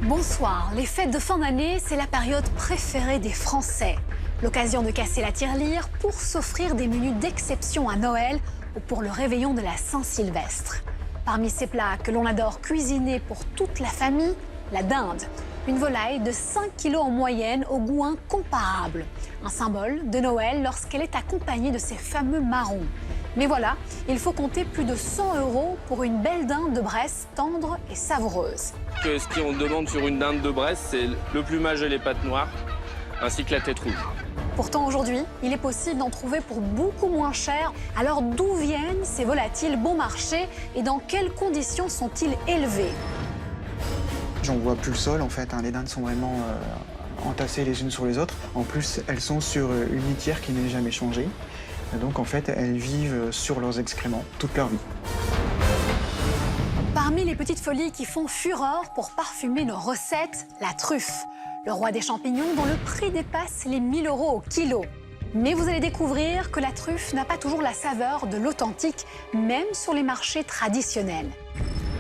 Bonsoir. Les fêtes de fin d'année, c'est la période préférée des Français. L'occasion de casser la tirelire pour s'offrir des menus d'exception à Noël ou pour le réveillon de la Saint-Sylvestre. Parmi ces plats que l'on adore cuisiner pour toute la famille, la dinde. Une volaille de 5 kilos en moyenne au goût incomparable. Un symbole de Noël lorsqu'elle est accompagnée de ces fameux marrons. Mais voilà, il faut compter plus de 100 € pour une belle dinde de Bresse tendre et savoureuse. Ce qu'on demande sur une dinde de Bresse, c'est le plumage et les pattes noires, ainsi que la tête rouge. Pourtant aujourd'hui, il est possible d'en trouver pour beaucoup moins cher. Alors d'où viennent ces volatiles bon marché et dans quelles conditions sont-ils élevés? J'en vois plus le sol en fait, les dindes sont vraiment entassées les unes sur les autres. En plus, elles sont sur une litière qui n'est jamais changée. Donc en fait, elles vivent sur leurs excréments toute leur vie. Parmi les petites folies qui font fureur pour parfumer nos recettes, la truffe. Le roi des champignons dont le prix dépasse les 1 000 € au kilo. Mais vous allez découvrir que la truffe n'a pas toujours la saveur de l'authentique, même sur les marchés traditionnels.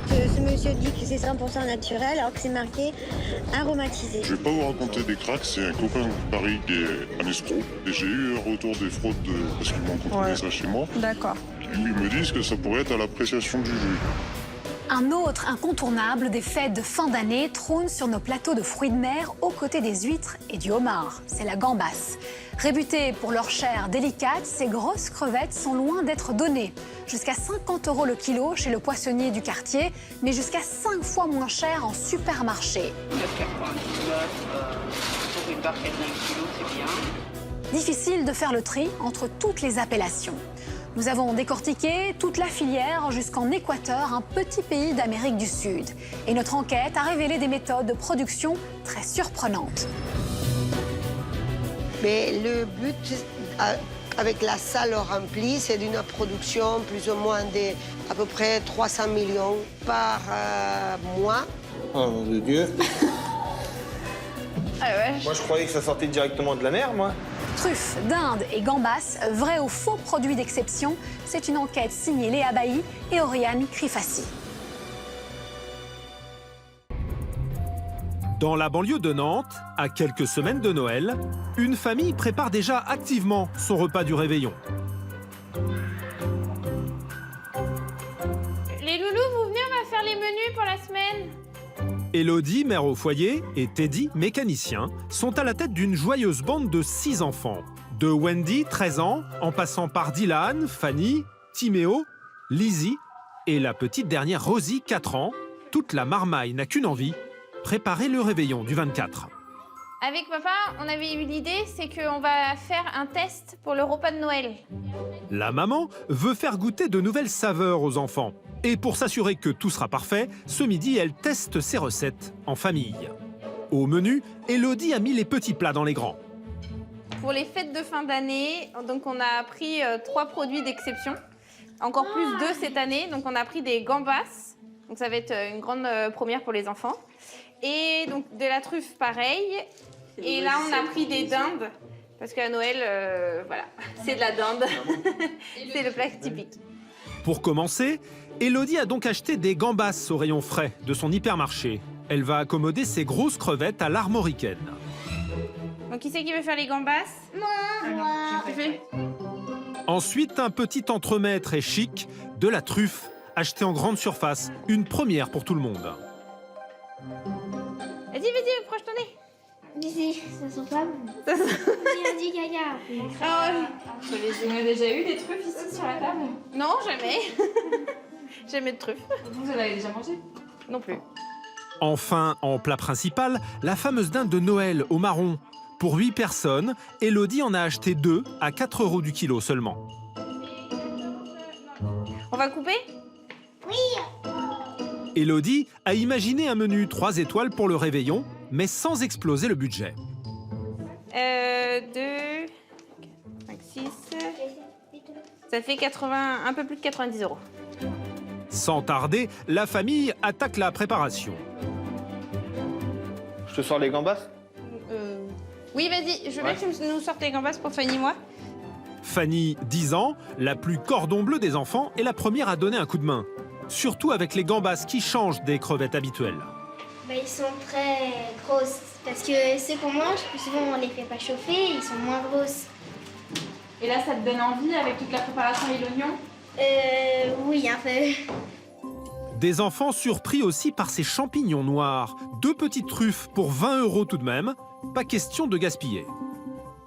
Ce monsieur dit que c'est 100% naturel alors que c'est marqué aromatisé. Je vais pas vous raconter des cracks, c'est un copain de Paris qui est un escroc. Et j'ai eu un retour des fraudes parce qu'ils m'ont contrôlé ça chez moi. D'accord. Ils me disent que ça pourrait être à l'appréciation du juge. Un autre incontournable des fêtes de fin d'année trône sur nos plateaux de fruits de mer aux côtés des huîtres et du homard. C'est la gambasse. Réputées pour leur chair délicate, ces grosses crevettes sont loin d'être données. Jusqu'à 50 € le kilo chez le poissonnier du quartier, mais jusqu'à 5 fois moins cher en supermarché. 9,99 pour une barquette d'un kilo, c'est bien. Difficile de faire le tri entre toutes les appellations. Nous avons décortiqué toute la filière jusqu'en Équateur, un petit pays d'Amérique du Sud. Et notre enquête a révélé des méthodes de production très surprenantes. Mais le but, avec la salle remplie, c'est d'une production plus ou moins à peu près 300 millions par mois. Oh mon Dieu. Ah ouais. Moi, je croyais que ça sortait directement de la mer, moi. Truffes, dindes et gambas, vrais ou faux produits d'exception, c'est une enquête signée Léa Bailly et Oriane Crifassi. Dans la banlieue de Nantes, à quelques semaines de Noël, une famille prépare déjà activement son repas du réveillon. Les loulous, vous venez, on va faire les menus pour la semaine. Élodie, mère au foyer, et Teddy, mécanicien, sont à la tête d'une joyeuse bande de 6 enfants. De Wendy, 13 ans, en passant par Dylan, Fanny, Timéo, Lizzie et la petite dernière Rosie, 4 ans. Toute la marmaille n'a qu'une envie, préparer le réveillon du 24. Avec papa, on avait eu l'idée, c'est qu'on va faire un test pour le repas de Noël. La maman veut faire goûter de nouvelles saveurs aux enfants. Et pour s'assurer que tout sera parfait, ce midi, elle teste ses recettes en famille. Au menu, Élodie a mis les petits plats dans les grands. Pour les fêtes de fin d'année, donc on a pris 3 produits d'exception. Encore plus 2 cette année. Donc on a pris des gambas. Donc ça va être une grande première pour les enfants. Et donc de la truffe, pareil. Et là, on a pris des dindes. Parce qu'à Noël, voilà, c'est de la dinde. C'est le plat typique. Pour commencer, Élodie a donc acheté des gambas au rayon frais de son hypermarché. Elle va accommoder ses grosses crevettes à l'armoricaine. Donc qui c'est qui veut faire les gambas? Moi. Tu fais? Ensuite, un petit entremets très chic, de la truffe, achetée en grande surface. Une première pour tout le monde. Vas-y, proche ton nez. Ici, ça sent pas bon. Il a dit gaga. Ah ouais. On a déjà eu des truffes ici sur la table? Non, jamais. Jamais de truffes. Vous en avez déjà mangé? Non plus. Enfin, en plat principal, la fameuse dinde de Noël au marron. Pour 8 personnes, Élodie en a acheté 2 à 4 € du kilo seulement. On va couper? Oui. Élodie a imaginé un menu 3 étoiles pour le réveillon, mais sans exploser le budget. 2, 5, 6... Ça fait un peu plus de 90 €. Sans tarder, la famille attaque la préparation. Je te sors les gambas? Oui, vas-y, je veux bien que tu nous sortes les gambas pour Fanny et moi. Fanny, 10 ans, la plus cordon bleu des enfants, est la première à donner un coup de main. Surtout avec les gambas qui changent des crevettes habituelles. Ils sont très grosses. Parce que ceux qu'on mange, souvent on les fait pas chauffer, ils sont moins grosses. Et là, ça te donne envie avec toute la préparation et l'oignon? Oui, un peu. Des enfants surpris aussi par ces champignons noirs. 2 petites truffes pour 20 € tout de même. Pas question de gaspiller.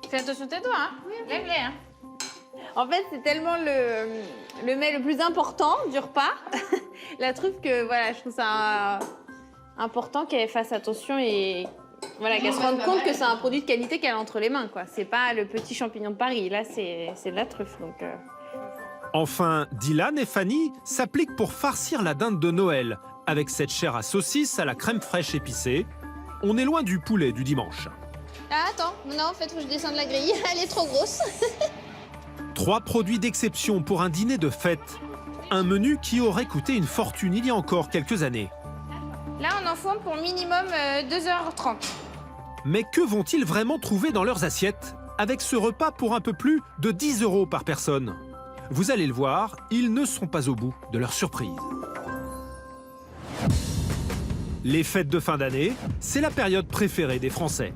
Fais attention à tes doigts, hein. Lève-les, hein. En fait, c'est tellement le mets le plus important du repas, la truffe, que voilà, je trouve ça important qu'elle fasse attention et voilà, qu'elle se rende compte que c'est un produit de qualité qu'elle a entre les mains, quoi. C'est pas le petit champignon de Paris, là, c'est de la truffe, donc... Enfin, Dylan et Fanny s'appliquent pour farcir la dinde de Noël. Avec cette chair à saucisse à la crème fraîche épicée, on est loin du poulet du dimanche. Ah, attends, non, en fait, faut que je descende la grille, elle est trop grosse. 3 produits d'exception pour un dîner de fête. Un menu qui aurait coûté une fortune il y a encore quelques années. Là, on en fourne pour minimum 2h30. Mais que vont-ils vraiment trouver dans leurs assiettes avec ce repas pour un peu plus de 10 € par personne? Vous allez le voir, ils ne sont pas au bout de leur surprise. Les fêtes de fin d'année, c'est la période préférée des Français.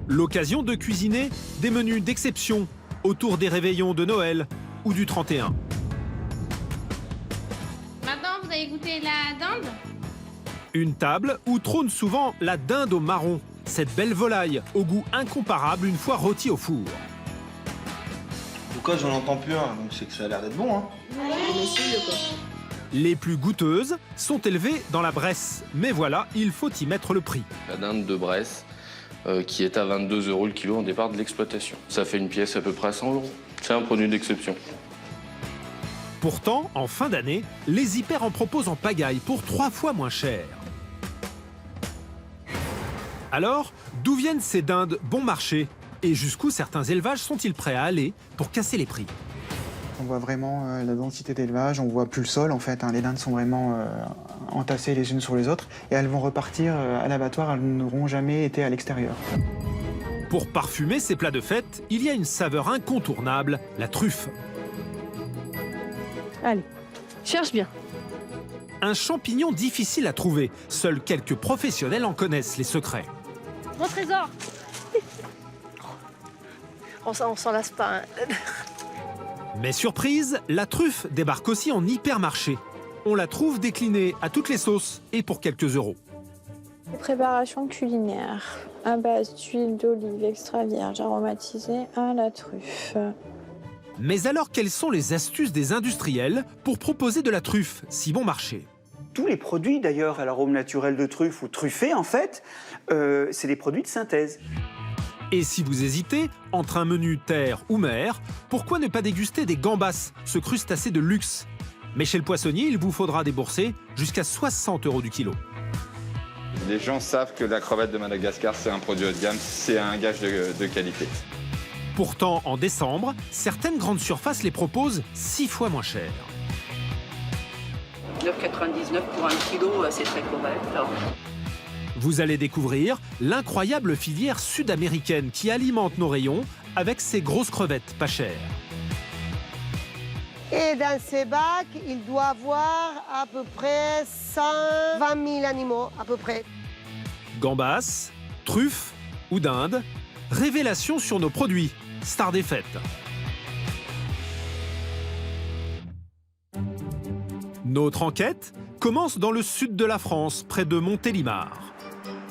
L'occasion de cuisiner des menus d'exception autour des réveillons de Noël ou du 31. Maintenant, vous allez goûter la dinde? Une table où trône souvent la dinde au marron, cette belle volaille au goût incomparable une fois rôtie au four. Pourquoi j'en entends plus un? Donc c'est que ça a l'air d'être bon, hein. Les plus goûteuses sont élevées dans la Bresse, mais voilà, il faut y mettre le prix. La dinde de Bresse, qui est à 22 € le kilo en départ de l'exploitation. Ça fait une pièce à peu près à 100 €. C'est un produit d'exception. Pourtant, en fin d'année, les hyper en proposent en pagaille pour 3 fois moins cher. Alors, d'où viennent ces dindes bon marché? Et jusqu'où certains élevages sont-ils prêts à aller pour casser les prix? On voit vraiment la densité d'élevage, on voit plus le sol en fait. Les dindes sont vraiment entassées les unes sur les autres et elles vont repartir à l'abattoir, elles n'auront jamais été à l'extérieur. Pour parfumer ces plats de fête, il y a une saveur incontournable, la truffe. Allez, cherche bien. Un champignon difficile à trouver. Seuls quelques professionnels en connaissent les secrets. Mon trésor. On s'en lasse pas. Hein. Mais surprise, la truffe débarque aussi en hypermarché. On la trouve déclinée à toutes les sauces et pour quelques euros. Préparation culinaire à base d'huile d'olive extra vierge aromatisée à la truffe. Mais alors, quelles sont les astuces des industriels pour proposer de la truffe si bon marché? Tous les produits d'ailleurs à l'arôme naturel de truffe ou truffés en fait, c'est des produits de synthèse. Et si vous hésitez entre un menu terre ou mer, pourquoi ne pas déguster des gambas, ce crustacé de luxe? Mais chez le poissonnier, il vous faudra débourser jusqu'à 60 € du kilo. Les gens savent que la crevette de Madagascar, c'est un produit haut de gamme, c'est un gage de qualité. Pourtant, en décembre, certaines grandes surfaces les proposent 6 fois moins cher. 9,99 pour 1 kilo, c'est très correct. Vous allez découvrir l'incroyable filière sud-américaine qui alimente nos rayons avec ses grosses crevettes pas chères. Et dans ces bacs, il doit avoir à peu près 120 000 animaux, à peu près. Gambas, truffes ou dinde, révélation sur nos produits, stars des fêtes. Notre enquête commence dans le sud de la France, près de Montélimar.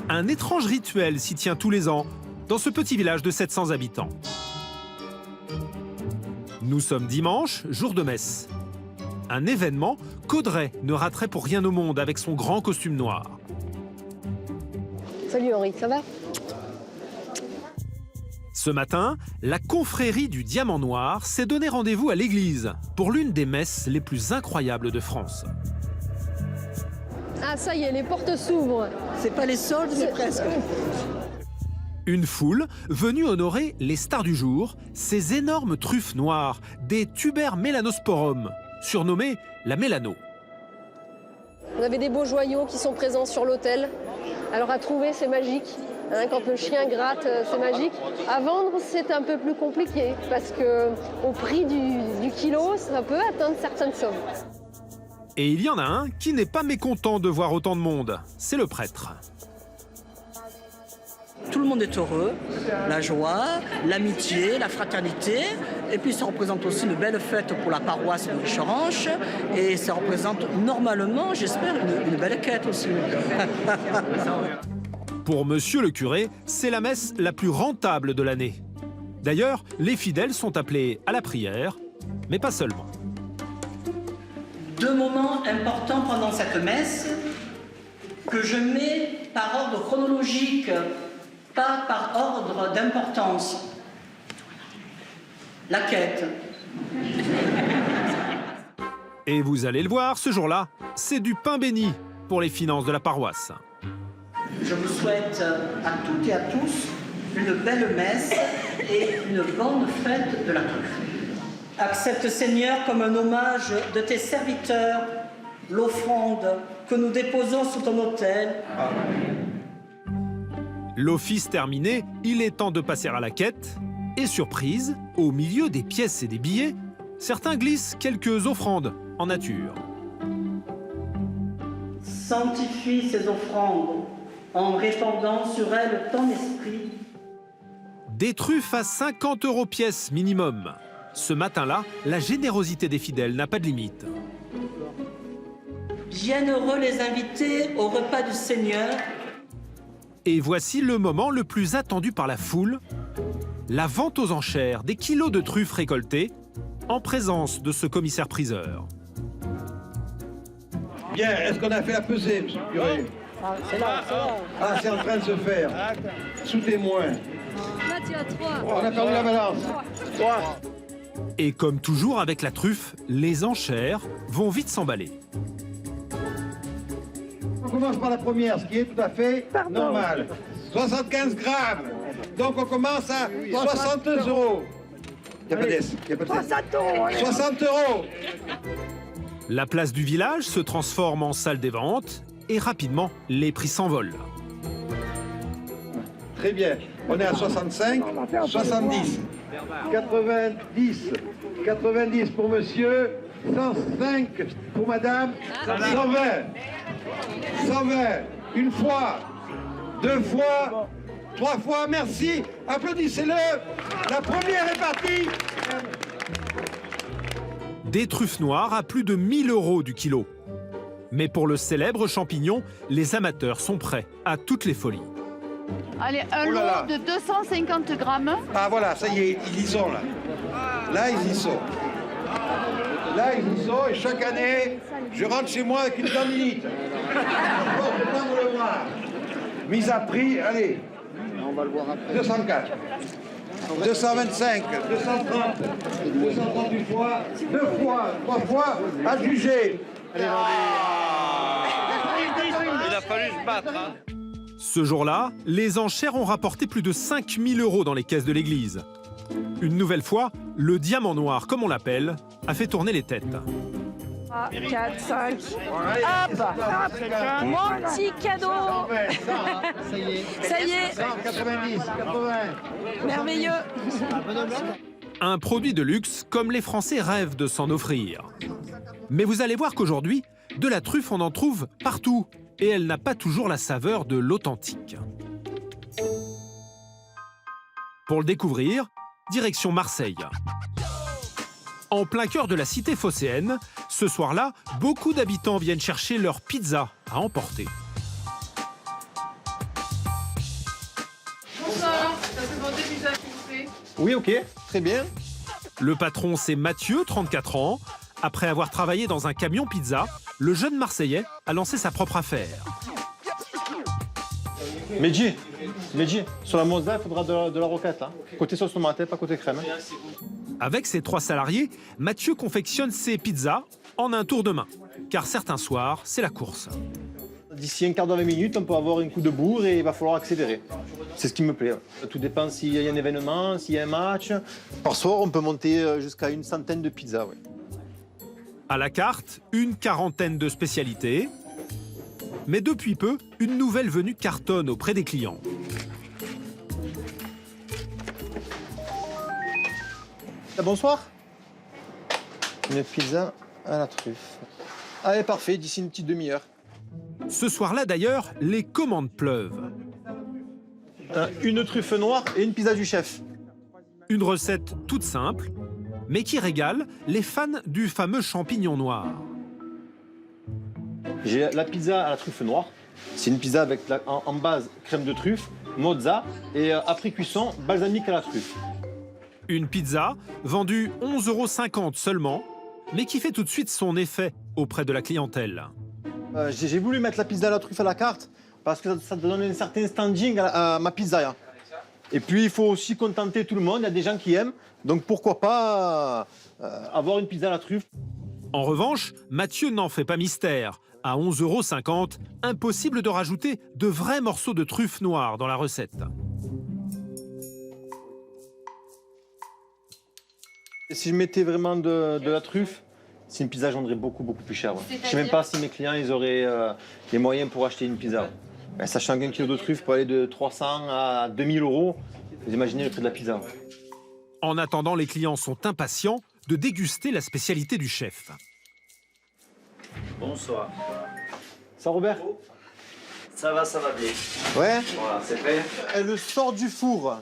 Un étrange rituel s'y tient tous les ans, dans ce petit village de 700 habitants. Nous sommes dimanche, jour de messe. Un événement qu'Audrey ne raterait pour rien au monde avec son grand costume noir. Salut Henri, ça va? Ce matin, la confrérie du Diamant Noir s'est donné rendez-vous à l'église pour l'une des messes les plus incroyables de France. Ah ça y est, les portes s'ouvrent. C'est pas les soldes, mais presque. Une foule venue honorer les stars du jour, ces énormes truffes noires, des Tuber melanosporum, surnommés la mélano. On avait des beaux joyaux qui sont présents sur l'autel. Alors à trouver, c'est magique. Hein, quand le chien gratte, c'est magique. À vendre, c'est un peu plus compliqué parce qu'au prix du kilo, ça peut atteindre certaines sommes. Et il y en a un qui n'est pas mécontent de voir autant de monde, c'est le prêtre. Tout le monde est heureux, la joie, l'amitié, la fraternité. Et puis ça représente aussi une belle fête pour la paroisse de Richeranche. Et ça représente normalement, j'espère, une belle quête aussi. Pour monsieur le curé, c'est la messe la plus rentable de l'année. D'ailleurs, les fidèles sont appelés à la prière, mais pas seulement. 2 moments importants pendant cette messe que je mets par ordre chronologique, pas par ordre d'importance. La quête. Et vous allez le voir, ce jour-là, c'est du pain béni pour les finances de la paroisse. Je vous souhaite à toutes et à tous une belle messe et une bonne fête de la truffe. Accepte, Seigneur, comme un hommage de tes serviteurs, l'offrande que nous déposons sous ton autel. L'office terminé, il est temps de passer à la quête. Et surprise, au milieu des pièces et des billets, certains glissent quelques offrandes en nature. Sanctifie ces offrandes en répandant sur elles ton esprit. Des truffes à 50 € pièce minimum. Ce matin-là, la générosité des fidèles n'a pas de limite. Bienheureux les invités au repas du Seigneur. Et voici le moment le plus attendu par la foule, la vente aux enchères des kilos de truffes récoltées en présence de ce commissaire-priseur. Bien, est-ce qu'on a fait la pesée, monsieur le curé? C'est là, c'est là. Ah, c'est en train de se faire. Sous témoin. Là, tu as 3. On a perdu la balance. 3. Et comme toujours avec la truffe, les enchères vont vite s'emballer. On commence par la première, ce qui est tout à fait normal. 75 grammes. Donc on commence à 60 €. Il n'y a pas d'ess. 60 €. La place du village se transforme en salle des ventes et rapidement, les prix s'envolent. Très bien. On est à 65, 70, 90, 90 pour monsieur, 105 pour madame, 120, 120, une fois, 2 fois, 3 fois, merci, applaudissez-le, la première est partie. Des truffes noires à plus de 1000 € du kilo. Mais pour le célèbre champignon, les amateurs sont prêts à toutes les folies. Allez, un lot de 250 grammes. Ah voilà, ça y est, ils y sont là. Là, ils y sont. Là, ils y sont et chaque année, je rentre chez moi avec une tendinite. Je peux pas vous le voir. Mise à prix, allez. On va le voir après. 204. 225, 230, 238 fois, 2 fois, 3 fois, à juger. Il a fallu se battre. Hein. Ce jour-là, les enchères ont rapporté plus de 5000 € dans les caisses de l'église. Une nouvelle fois, le diamant noir, comme on l'appelle, a fait tourner les têtes. 3, 4, 5. Hop, mon petit cadeau. Ça y est. Ça y est. 190, 80. Merveilleux. Un produit de luxe comme les Français rêvent de s'en offrir. Mais vous allez voir qu'aujourd'hui, de la truffe, on en trouve partout. Et elle n'a pas toujours la saveur de l'authentique. Pour le découvrir, direction Marseille. En plein cœur de la cité phocéenne, ce soir-là, beaucoup d'habitants viennent chercher leur pizza à emporter. Bonsoir, ça fait vendre des pizzas, s'il vous plaît. Oui, ok, très bien. Le patron, c'est Mathieu, 34 ans. Après avoir travaillé dans un camion pizza, le jeune Marseillais a lancé sa propre affaire. Medji, sur la mozza, il faudra de la roquette. Hein. Côté sauce tomate, pas côté crème. Avec ses 3 salariés, Mathieu confectionne ses pizzas en un tour de main. Car certains soirs, c'est la course. D'ici un quart d'heure, 20 minutes, on peut avoir un coup de bourre et il va falloir accélérer. C'est ce qui me plaît. Tout dépend s'il y a un événement, s'il y a un match. Par soir, on peut monter jusqu'à une centaine de pizzas. Ouais. À la carte, une quarantaine de spécialités. Mais depuis peu, une nouvelle venue cartonne auprès des clients. Bonsoir. Une pizza à la truffe. Allez, parfait, d'ici une petite demi-heure. Ce soir-là d'ailleurs, les commandes pleuvent. Une truffe noire et une pizza du chef. Une recette toute simple, mais qui régale les fans du fameux champignon noir. J'ai la pizza à la truffe noire. C'est une pizza avec en base crème de truffe, mozza et après cuisson, balsamique à la truffe. Une pizza vendue 11,50 € seulement, mais qui fait tout de suite son effet auprès de la clientèle. J'ai voulu mettre la pizza à la truffe à la carte parce que ça donne un certain standing à ma pizzeria. Et puis il faut aussi contenter tout le monde, il y a des gens qui aiment, donc pourquoi pas avoir une pizza à la truffe. En revanche, Mathieu n'en fait pas mystère. À 11,50 €, impossible de rajouter de vrais morceaux de truffe noire dans la recette. Et si je mettais vraiment de la truffe, c'est une pizza, j'en aurais beaucoup plus cher. Ouais. Je ne sais même pas si mes clients ils auraient les moyens pour acheter une pizza. Ben, sachant qu'un kilo de truffe peut aller de 300 à 2000 €, vous imaginez le prix de la pizza. En attendant, les clients sont impatients de déguster la spécialité du chef. Bonsoir. Ça, Robert? Ça va bien. Ouais. Voilà, c'est fait. Elle sort du four.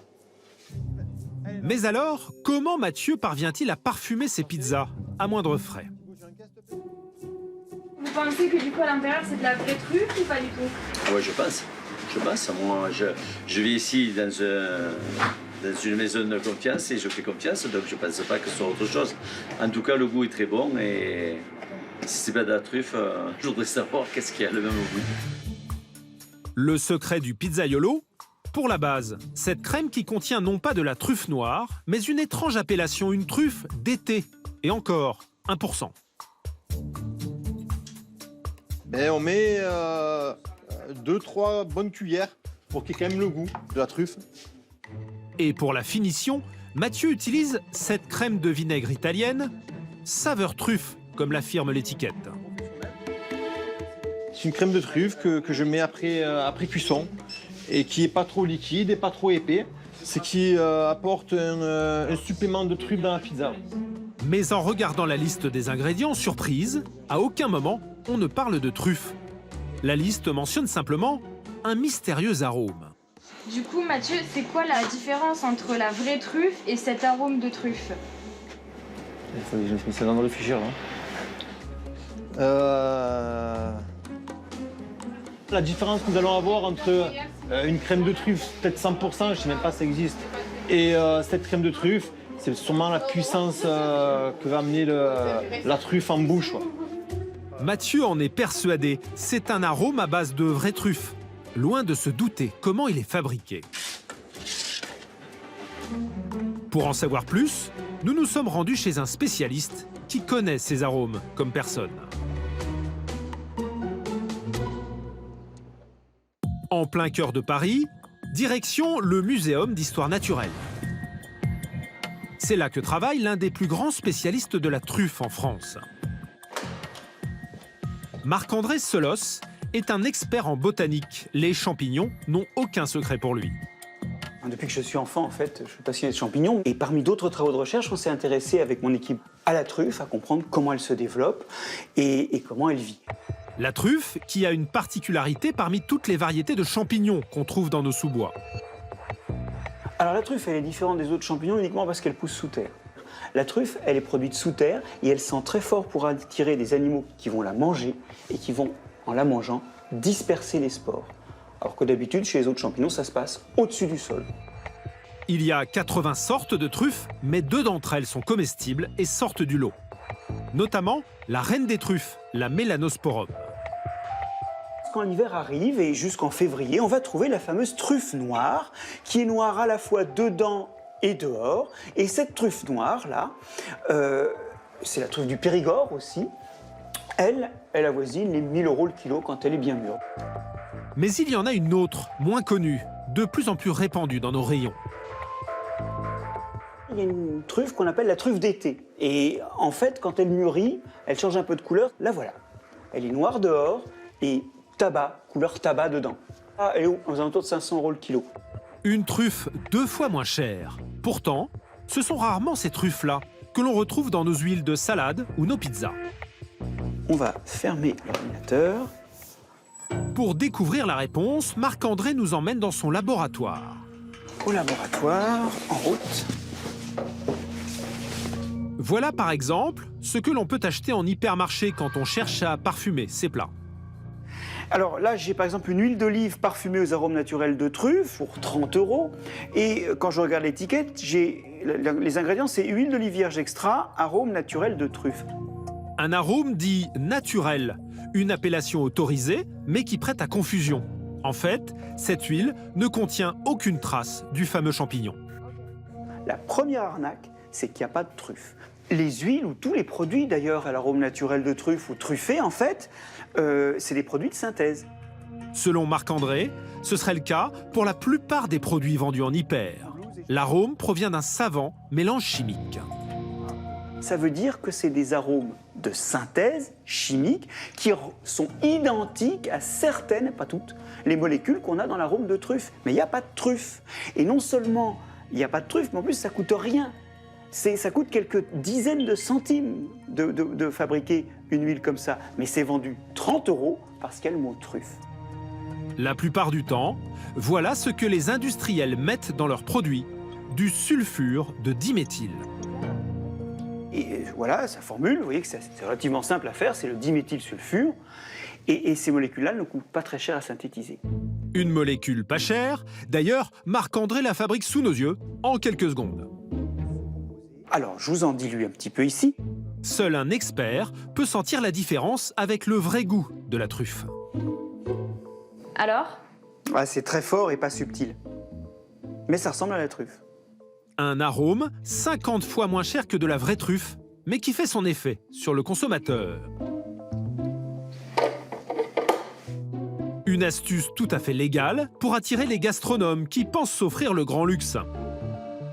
Mais alors, comment Mathieu parvient-il à parfumer ses pizzas à moindre frais? Vous pensez que du coup à l'intérieur c'est de la vraie truffe ou pas du tout? Ah ouais, je pense. Moi, je vis ici dans une maison de confiance et je fais confiance, donc je ne pense pas que ce soit autre chose. En tout cas, le goût est très bon et si c'est pas de la truffe, je voudrais savoir qu'est-ce qu'il y a le même goût. Le secret du pizzaiolo? Pour la base, cette crème qui contient non pas de la truffe noire, mais une étrange appellation, une truffe d'été. Et encore, 1%. Ben, on met 2-3 bonnes cuillères pour qu'il y ait quand même le goût de la truffe. Et pour la finition, Mathieu utilise cette crème de vinaigre italienne, saveur truffe, comme l'affirme l'étiquette. C'est une crème de truffe que je mets après cuisson et qui n'est pas trop liquide et pas trop épais. C'est qui apporte un supplément de truffe dans la pizza. Mais en regardant la liste des ingrédients, surprise, à aucun moment on ne parle de truffe. La liste mentionne simplement un mystérieux arôme. Du coup Mathieu, c'est quoi la différence entre la vraie truffe et cet arôme de truffe? Il faut que je me mette dans le fichier là. La différence que nous allons avoir entre une crème de truffe, peut-être 100%, je ne sais même pas si ça existe, et cette crème de truffe, c'est sûrement la puissance que va amener la truffe en bouche. Ouais. Mathieu en est persuadé, c'est un arôme à base de vraie truffe. Loin de se douter comment il est fabriqué. Pour en savoir plus, nous nous sommes rendus chez un spécialiste qui connaît ces arômes comme personne. En plein cœur de Paris, direction le Muséum d'histoire naturelle. C'est là que travaille l'un des plus grands spécialistes de la truffe en France. Marc-André Selos est un expert en botanique. Les champignons n'ont aucun secret pour lui. Depuis que je suis enfant, en fait, je suis passionné de champignons. Et parmi d'autres travaux de recherche, on s'est intéressé avec mon équipe à la truffe, à comprendre comment elle se développe et comment elle vit. La truffe, qui a une particularité parmi toutes les variétés de champignons qu'on trouve dans nos sous-bois. Alors la truffe, elle est différente des autres champignons uniquement parce qu'elle pousse sous terre. La truffe, elle est produite sous terre et elle sent très fort pour attirer des animaux qui vont la manger et qui vont, en la mangeant, disperser les spores. Alors que d'habitude, chez les autres champignons, ça se passe au-dessus du sol. Il y a 80 sortes de truffes, mais 2 d'entre elles sont comestibles et sortent du lot. Notamment la reine des truffes, la Melanosporum. Quand l'hiver arrive, et jusqu'en février, on va trouver la fameuse truffe noire, qui est noire à la fois dedans et dehors. Et cette truffe noire-là, c'est la truffe du Périgord aussi, elle avoisine les 1000 € le kilo quand elle est bien mûre. Mais il y en a une autre, moins connue, de plus en plus répandue dans nos rayons. Il y a une truffe qu'on appelle la truffe d'été. Et en fait, quand elle mûrit, elle change un peu de couleur. La voilà. Elle est noire dehors et tabac, couleur tabac dedans. Elle est aux alentours de 500 € le kilo. Une truffe 2 fois moins chère. Pourtant, ce sont rarement ces truffes-là que l'on retrouve dans nos huiles de salade ou nos pizzas. On va fermer l'ordinateur. Pour découvrir la réponse, Marc-André nous emmène dans son laboratoire. Au laboratoire, en route. Voilà par exemple ce que l'on peut acheter en hypermarché quand on cherche à parfumer ses plats. Alors là, j'ai par exemple une huile d'olive parfumée aux arômes naturels de truffe pour 30 €. Et quand je regarde l'étiquette, les ingrédients, c'est huile d'olive vierge extra, arôme naturel de truffe. Un arôme dit naturel, une appellation autorisée mais qui prête à confusion. En fait, cette huile ne contient aucune trace du fameux champignon. La première arnaque, c'est qu'il n'y a pas de truffe. Les huiles ou tous les produits d'ailleurs à l'arôme naturel de truffe ou truffés, en fait, c'est des produits de synthèse. Selon Marc-André, ce serait le cas pour la plupart des produits vendus en hyper. L'arôme provient d'un savant mélange chimique. Ça veut dire que c'est des arômes de synthèse chimique qui sont identiques à certaines, pas toutes, les molécules qu'on a dans l'arôme de truffe. Mais il n'y a pas de truffe. Et non seulement il n'y a pas de truffe, mais en plus ça coûte rien. Ça coûte quelques dizaines de centimes de fabriquer une huile comme ça. Mais c'est vendu 30 € parce qu'il y a le mot truffe. La plupart du temps, voilà ce que les industriels mettent dans leurs produits, du sulfure de diméthyle. Et voilà sa formule, vous voyez que c'est relativement simple à faire, c'est le diméthylsulfure. Et ces molécules-là ne coûtent pas très cher à synthétiser. Une molécule pas chère, d'ailleurs, Marc-André la fabrique sous nos yeux en quelques secondes. Alors, je vous en dilue un petit peu ici. Seul un expert peut sentir la différence avec le vrai goût de la truffe. Alors? C'est très fort et pas subtil. Mais ça ressemble à la truffe. Un arôme 50 fois moins cher que de la vraie truffe, mais qui fait son effet sur le consommateur. Une astuce tout à fait légale pour attirer les gastronomes qui pensent s'offrir le grand luxe.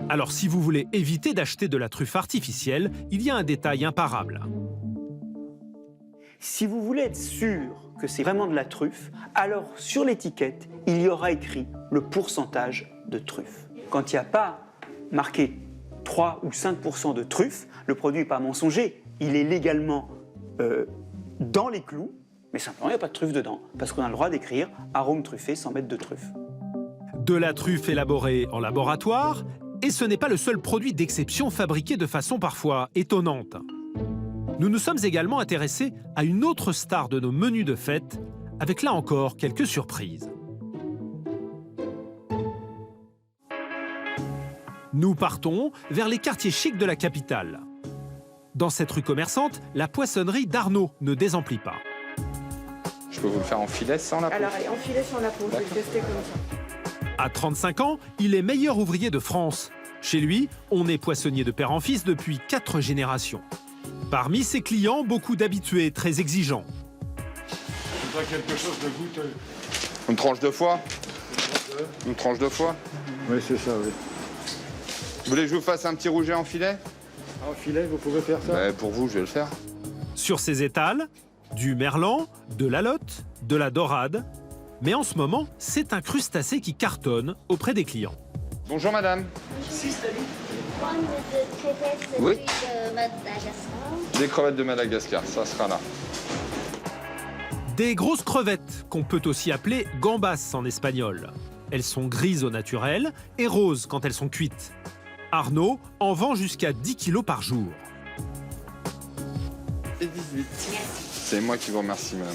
Alors si vous voulez éviter d'acheter de la truffe artificielle, il y a un détail imparable. Si vous voulez être sûr que c'est vraiment de la truffe, alors sur l'étiquette, il y aura écrit le pourcentage de truffe. Quand il n'y a pas marqué 3 ou 5% de truffe, le produit n'est pas mensonger, il est légalement dans les clous, mais simplement il n'y a pas de truffe dedans, parce qu'on a le droit d'écrire arôme truffé sans mettre de truffe. De la truffe élaborée en laboratoire, et ce n'est pas le seul produit d'exception fabriqué de façon parfois étonnante. Nous nous sommes également intéressés à une autre star de nos menus de fête, avec là encore quelques surprises. Nous partons vers les quartiers chics de la capitale. Dans cette rue commerçante, la poissonnerie d'Arnaud ne désemplit pas. Je peux vous le faire en filet sans la peau? Alors, allez, en filet sans la peau, je vais le tester comme ça. À 35 ans, il est meilleur ouvrier de France. Chez lui, on est poissonnier de père en fils depuis 4 générations. Parmi ses clients, beaucoup d'habitués très exigeants. Je voudrais quelque chose de goûteux. Une tranche de foie? Une tranche de foie? Oui, c'est ça, oui. Vous voulez que je vous fasse un petit rouget en filet? En filet, vous pouvez faire ça? Pour vous, je vais le faire. Sur ses étals, du merlan, de la lotte, de la dorade. Mais en ce moment, c'est un crustacé qui cartonne auprès des clients. Bonjour madame. Oui. Des crevettes de Madagascar, ça sera là. Des grosses crevettes, qu'on peut aussi appeler gambas en espagnol. Elles sont grises au naturel et roses quand elles sont cuites. Arnaud en vend jusqu'à 10 kilos par jour. Et 18. C'est moi qui vous remercie, madame.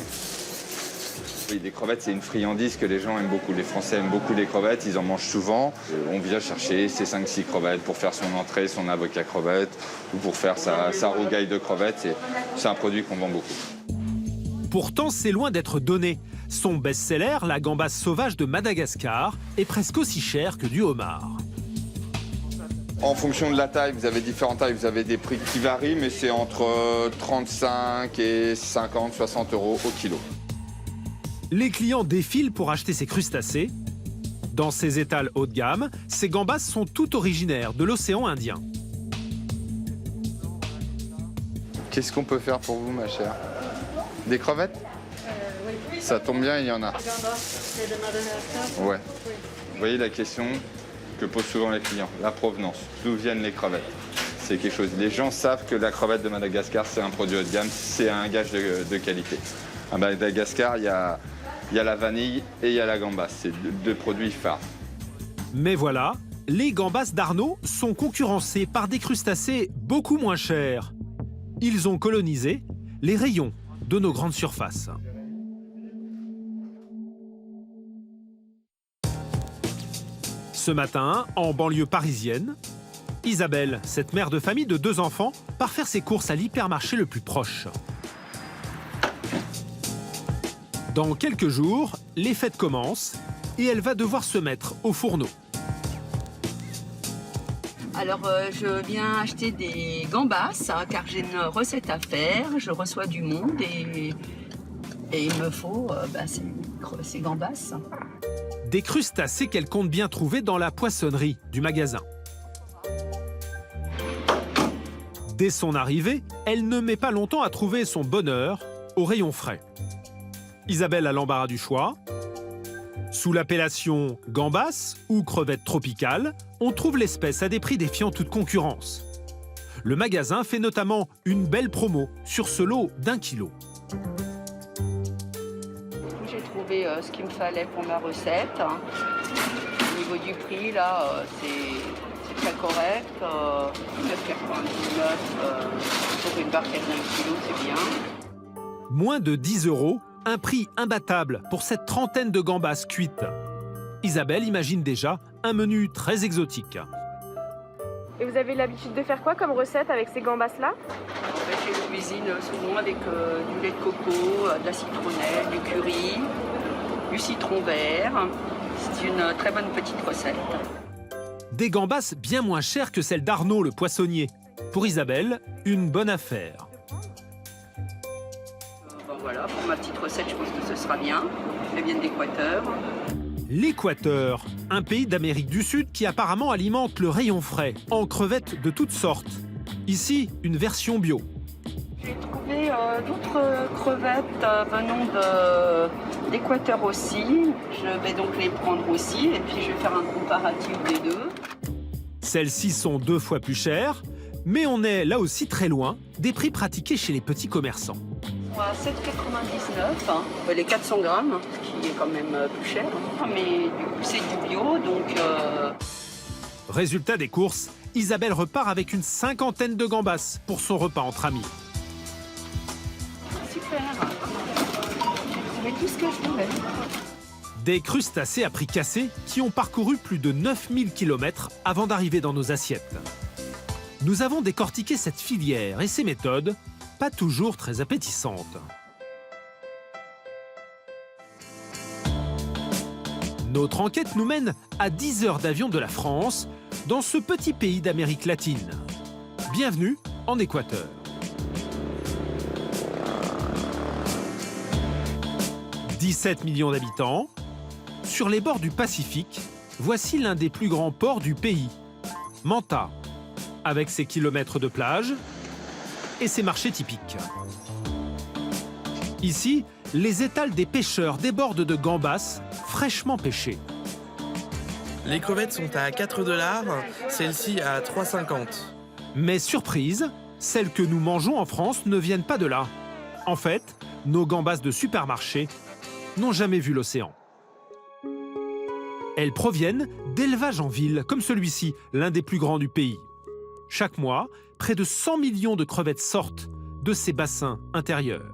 Oui, des crevettes, c'est une friandise que les gens aiment beaucoup. Les Français aiment beaucoup les crevettes, ils en mangent souvent. On vient chercher ces 5-6 crevettes pour faire son entrée, son avocat crevette, ou pour faire sa rougaille de crevettes. C'est un produit qu'on vend beaucoup. Pourtant, c'est loin d'être donné. Son best-seller, la gambasse sauvage de Madagascar, est presque aussi cher que du homard. En fonction de la taille, vous avez différentes tailles, vous avez des prix qui varient, mais c'est entre 35 et 50, 60 € au kilo. Les clients défilent pour acheter ces crustacés. Dans ces étals haut de gamme, ces gambas sont tout originaires de l'océan Indien. Qu'est-ce qu'on peut faire pour vous, ma chère? Des crevettes? Oui. Ça tombe bien, il y en a. Ouais. Vous voyez la question que posent souvent les clients, la provenance. D'où viennent les crevettes? C'est quelque chose. Les gens savent que la crevette de Madagascar, c'est un produit haut de gamme, c'est un gage de qualité. À Madagascar, il y a la vanille et il y a la gambasse. C'est deux produits phares. Mais voilà, les gambas d'Arnaud sont concurrencés par des crustacés beaucoup moins chers. Ils ont colonisé les rayons de nos grandes surfaces. Ce matin, en banlieue parisienne, Isabelle, cette mère de famille de 2 enfants, part faire ses courses à l'hypermarché le plus proche. Dans quelques jours, les fêtes commencent et elle va devoir se mettre au fourneau. Alors, je viens acheter des gambas, car j'ai une recette à faire. Je reçois du monde et il me faut ces gambas. Des crustacés qu'elle compte bien trouver dans la poissonnerie du magasin. Dès son arrivée, elle ne met pas longtemps à trouver son bonheur au rayon frais. Isabelle a l'embarras du choix. Sous l'appellation gambas ou crevette tropicale, on trouve l'espèce à des prix défiant toute concurrence. Le magasin fait notamment une belle promo sur ce lot d'1 kilo. J'ai trouvé ce qu'il me fallait pour ma recette. Au niveau du prix, là, c'est très correct. 9,99 pour une barquette d'1 kilo, c'est bien. Moins de 10 €, un prix imbattable pour cette trentaine de gambas cuites. Isabelle imagine déjà un menu très exotique. Et vous avez l'habitude de faire quoi comme recette avec ces gambas-là? En fait, je cuisine souvent avec du lait de coco, de la citronnelle, du curry, du citron vert. C'est une très bonne petite recette. Des gambas bien moins chères que celles d'Arnaud le poissonnier. Pour Isabelle, une bonne affaire. Voilà, pour ma petite recette, je pense que ce sera bien. Elles viennent d'Équateur. L'Équateur, un pays d'Amérique du Sud qui apparemment alimente le rayon frais en crevettes de toutes sortes. Ici, une version bio. J'ai trouvé d'autres crevettes venant d'Équateur aussi. Je vais donc les prendre aussi et puis je vais faire un comparatif des deux. Celles-ci sont 2 fois plus chères, mais on est là aussi très loin des prix pratiqués chez les petits commerçants. À 7,99 les 400 grammes, ce qui est quand même plus cher. Mais du coup, c'est du bio, donc... Résultat des courses, Isabelle repart avec une 50aine de gambas pour son repas entre amis. Super. J'ai trouvé tout ce que je voulais. Des crustacés à prix cassé qui ont parcouru plus de 9000 km avant d'arriver dans nos assiettes. Nous avons décortiqué cette filière et ses méthodes, pas toujours très appétissantes. Notre enquête nous mène à 10 heures d'avion de la France, dans ce petit pays d'Amérique latine. Bienvenue en Équateur. « 17 millions d'habitants. Sur les bords du Pacifique, voici l'un des plus grands ports du pays, Manta, avec ses kilomètres de plage et ses marchés typiques. Ici, les étals des pêcheurs débordent de gambas fraîchement pêchées. Les crevettes sont à 4 $, celles-ci à 3,50 $. Mais surprise, celles que nous mangeons en France ne viennent pas de là. En fait, nos gambas de supermarché n'ont jamais vu l'océan. Elles proviennent d'élevages en ville, comme celui-ci, l'un des plus grands du pays. Chaque mois, près de 100 millions de crevettes sortent de ces bassins intérieurs.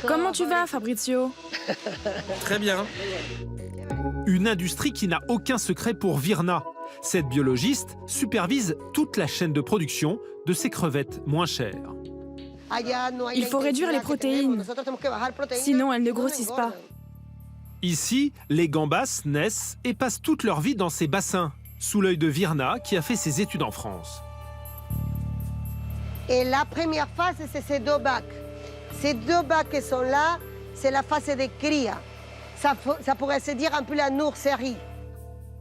Comment tu vas, Fabrizio? Très bien. Une industrie qui n'a aucun secret pour Virna. Cette biologiste supervise toute la chaîne de production de ces crevettes moins chères. Il faut réduire les protéines, sinon elles ne grossissent pas. Ici, les gambas naissent et passent toute leur vie dans ces bassins, sous l'œil de Virna qui a fait ses études en France. Et la première phase, c'est ces 2 bacs. Ces 2 bacs qui sont là, c'est la phase de cria. Ça pourrait se dire un peu la nurserie.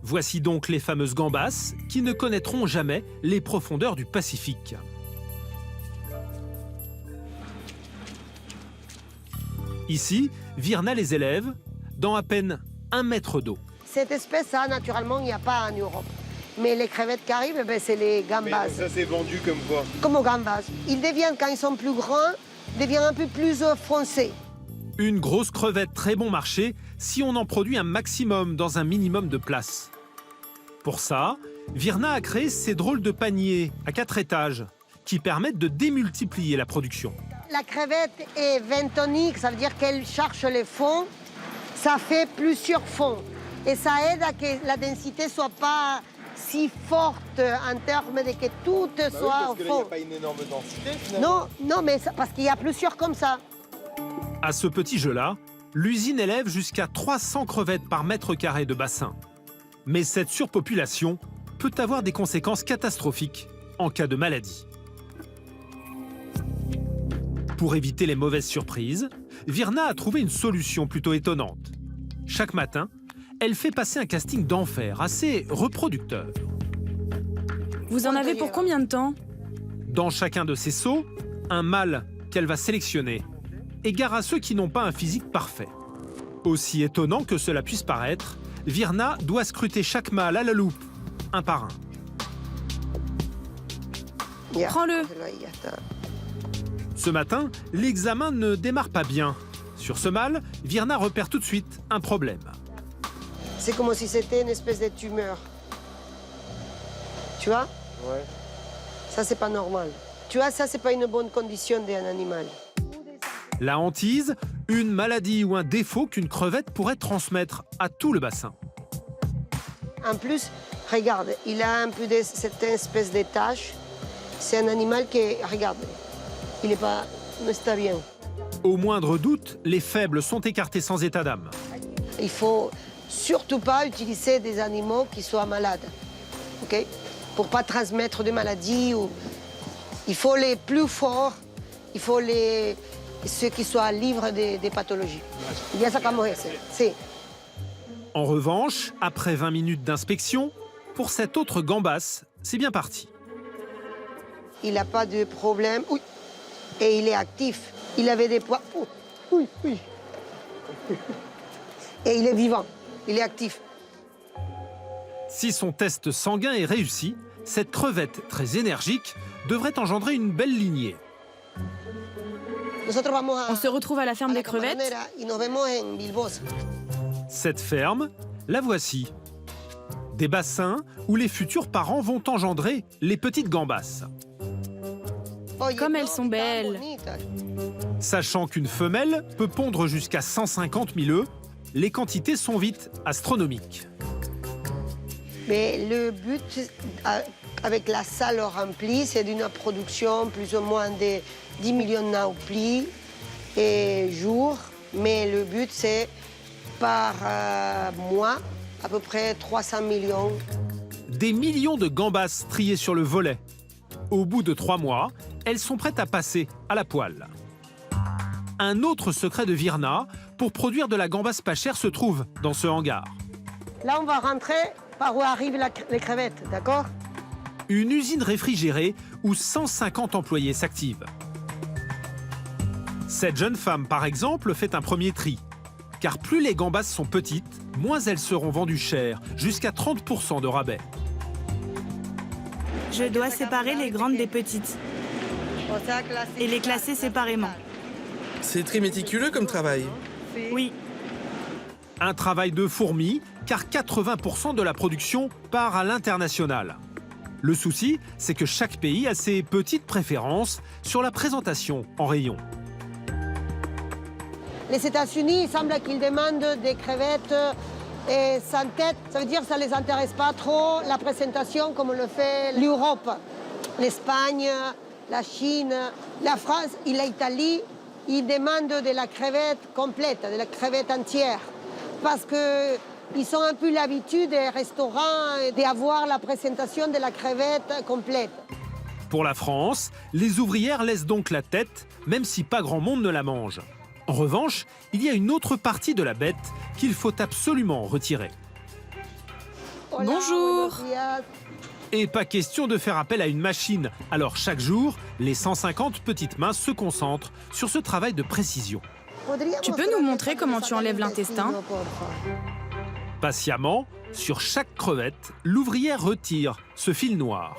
Voici donc les fameuses gambas qui ne connaîtront jamais les profondeurs du Pacifique. Ici, Virna les élève dans à peine 1 mètre d'eau. Cette espèce-là, naturellement, il n'y a pas en Europe. Mais les crevettes qui arrivent, c'est les gambas. Mais ça, c'est vendu comme quoi? Comme aux gambas. Ils deviennent, quand ils sont plus grands, deviennent un peu plus foncés. Une grosse crevette très bon marché si on en produit un maximum dans un minimum de place. Pour ça, Virna a créé ces drôles de paniers à 4 étages qui permettent de démultiplier la production. La crevette est bentonique, ça veut dire qu'elle cherche les fonds. Ça fait plusieurs fonds. Et ça aide à que la densité ne soit pas si forte en termes de que tout soit au fond. Parce que là, il n'y a pas une énorme densité, finalement. Non, mais parce qu'il y a plusieurs comme ça. À ce petit jeu-là, l'usine élève jusqu'à 300 crevettes par mètre carré de bassin. Mais cette surpopulation peut avoir des conséquences catastrophiques en cas de maladie. Pour éviter les mauvaises surprises, Virna a trouvé une solution plutôt étonnante. Chaque matin, elle fait passer un casting d'enfer assez reproducteur. Vous en avez pour combien de temps? Dans chacun de ces seaux, un mâle qu'elle va sélectionner, égard à ceux qui n'ont pas un physique parfait. Aussi étonnant que cela puisse paraître, Virna doit scruter chaque mâle à la loupe, un par un. Prends-le. Ce matin, l'examen ne démarre pas bien. Sur ce mâle, Virna repère tout de suite un problème. C'est comme si c'était une espèce de tumeur. Tu vois? Ouais. Ça, c'est pas normal. Tu vois, ça, c'est pas une bonne condition d'un animal. La hantise, une maladie ou un défaut qu'une crevette pourrait transmettre à tout le bassin. En plus, regarde, il a un peu de cette espèce de tache. C'est un animal qui, regarde, il n'est pas, ne está bien. Au moindre doute, les faibles sont écartés sans état d'âme. Il faut surtout pas utiliser des animaux qui soient malades, ok? Pour pas transmettre de maladies. Il faut les plus forts, il faut ceux qui soient libres des pathologies. Y a ça comme c'est. En revanche, après 20 minutes d'inspection, pour cet autre gambasse, c'est bien parti. Il n'a pas de problème. Oui. Et il est actif. Il avait des poids. Oui. Et il est vivant. Il est actif. Si son test sanguin est réussi, cette crevette très énergique devrait engendrer une belle lignée. On se retrouve à la ferme des crevettes. Cette ferme, la voici. Des bassins où les futurs parents vont engendrer les petites gambasses. Comme elles sont belles. Sachant qu'une femelle peut pondre jusqu'à 150 000 œufs, les quantités sont vite astronomiques. Mais le but, avec la salle remplie, c'est d'une production plus ou moins de 10 millions de nauplis et jour. Mais le but, c'est par mois, à peu près 300 millions. Des millions de gambasses triées sur le volet. Au bout de 3 mois, elles sont prêtes à passer à la poêle. Un autre secret de Virna pour produire de la gambasse pas chère se trouve dans ce hangar. Là, on va rentrer par où arrivent les crevettes, d'accord? Une usine réfrigérée où 150 employés s'activent. Cette jeune femme, par exemple, fait un premier tri. Car plus les gambasses sont petites, moins elles seront vendues chères, jusqu'à 30% de rabais. Je dois séparer les grandes des petites et les classer séparément. C'est très méticuleux comme travail. Oui. Un travail de fourmi, car 80% de la production part à l'international. Le souci, c'est que chaque pays a ses petites préférences sur la présentation en rayon. Les États-Unis, il semble qu'ils demandent des crevettes et sans tête. Ça veut dire que ça ne les intéresse pas trop, la présentation, comme le fait l'Europe, l'Espagne, la Chine, la France et l'Italie. Ils demandent de la crevette complète, de la crevette entière. Parce qu'ils ont un peu l'habitude des restaurants d'avoir la présentation de la crevette complète. Pour la France, les ouvrières laissent donc la tête, même si pas grand monde ne la mange. En revanche, il y a une autre partie de la bête qu'il faut absolument retirer. Bonjour. Et pas question de faire appel à une machine. Alors chaque jour, les 150 petites mains se concentrent sur ce travail de précision. Tu peux nous montrer comment tu enlèves l'intestin? Patiemment, sur chaque crevette, l'ouvrière retire ce fil noir.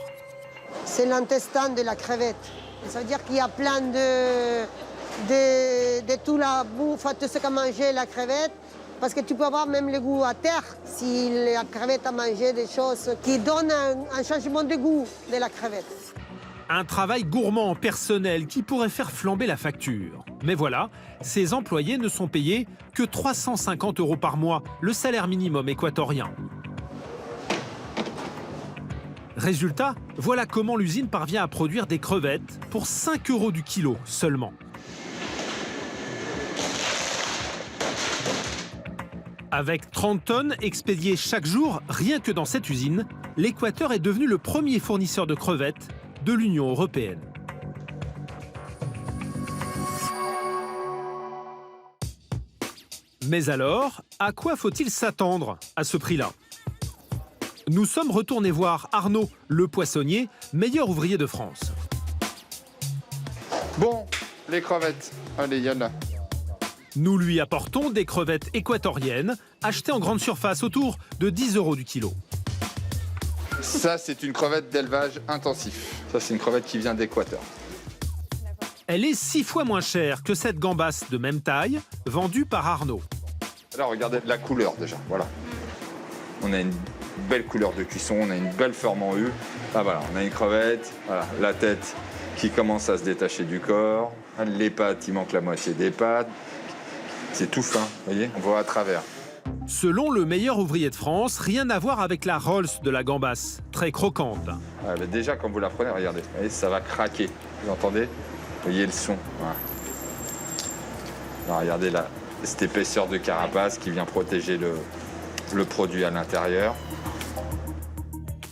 C'est l'intestin de la crevette. Ça veut dire qu'il y a plein de tout la bouffe, tout ce qu'a mangé la crevette. Parce que tu peux avoir même le goût à terre si la crevette a mangé des choses qui donnent un changement de goût de la crevette. Un travail gourmand, personnel, qui pourrait faire flamber la facture. Mais voilà, ces employés ne sont payés que 350 € par mois, le salaire minimum équatorien. Résultat, voilà comment l'usine parvient à produire des crevettes pour 5 € du kilo seulement. Avec 30 tonnes expédiées chaque jour, rien que dans cette usine, l'Équateur est devenu le premier fournisseur de crevettes de l'Union européenne. Mais alors, à quoi faut-il s'attendre à ce prix-là? Nous sommes retournés voir Arnaud, le poissonnier, meilleur ouvrier de France. Bon, les crevettes. Allez, il y en a. Nous lui apportons des crevettes équatoriennes, achetées en grande surface autour de 10 € du kilo. Ça, c'est une crevette d'élevage intensif. Ça, c'est une crevette qui vient d'Équateur. Elle est 6 fois moins chère que cette gambasse de même taille, vendue par Arnaud. Alors, regardez la couleur déjà, voilà. On a une belle couleur de cuisson, on a une belle forme en U. Ah voilà, on a une crevette, voilà, la tête qui commence à se détacher du corps. Les pattes, il manque la moitié des pattes. C'est tout fin, vous voyez, on voit à travers. Selon le meilleur ouvrier de France, rien à voir avec la Rolls de la gambasse, très croquante. Ah, mais déjà, quand vous la prenez, regardez, vous voyez, ça va craquer. Vous entendez? Vous voyez le son. Voilà. Alors, regardez là, cette épaisseur de carapace qui vient protéger le produit à l'intérieur.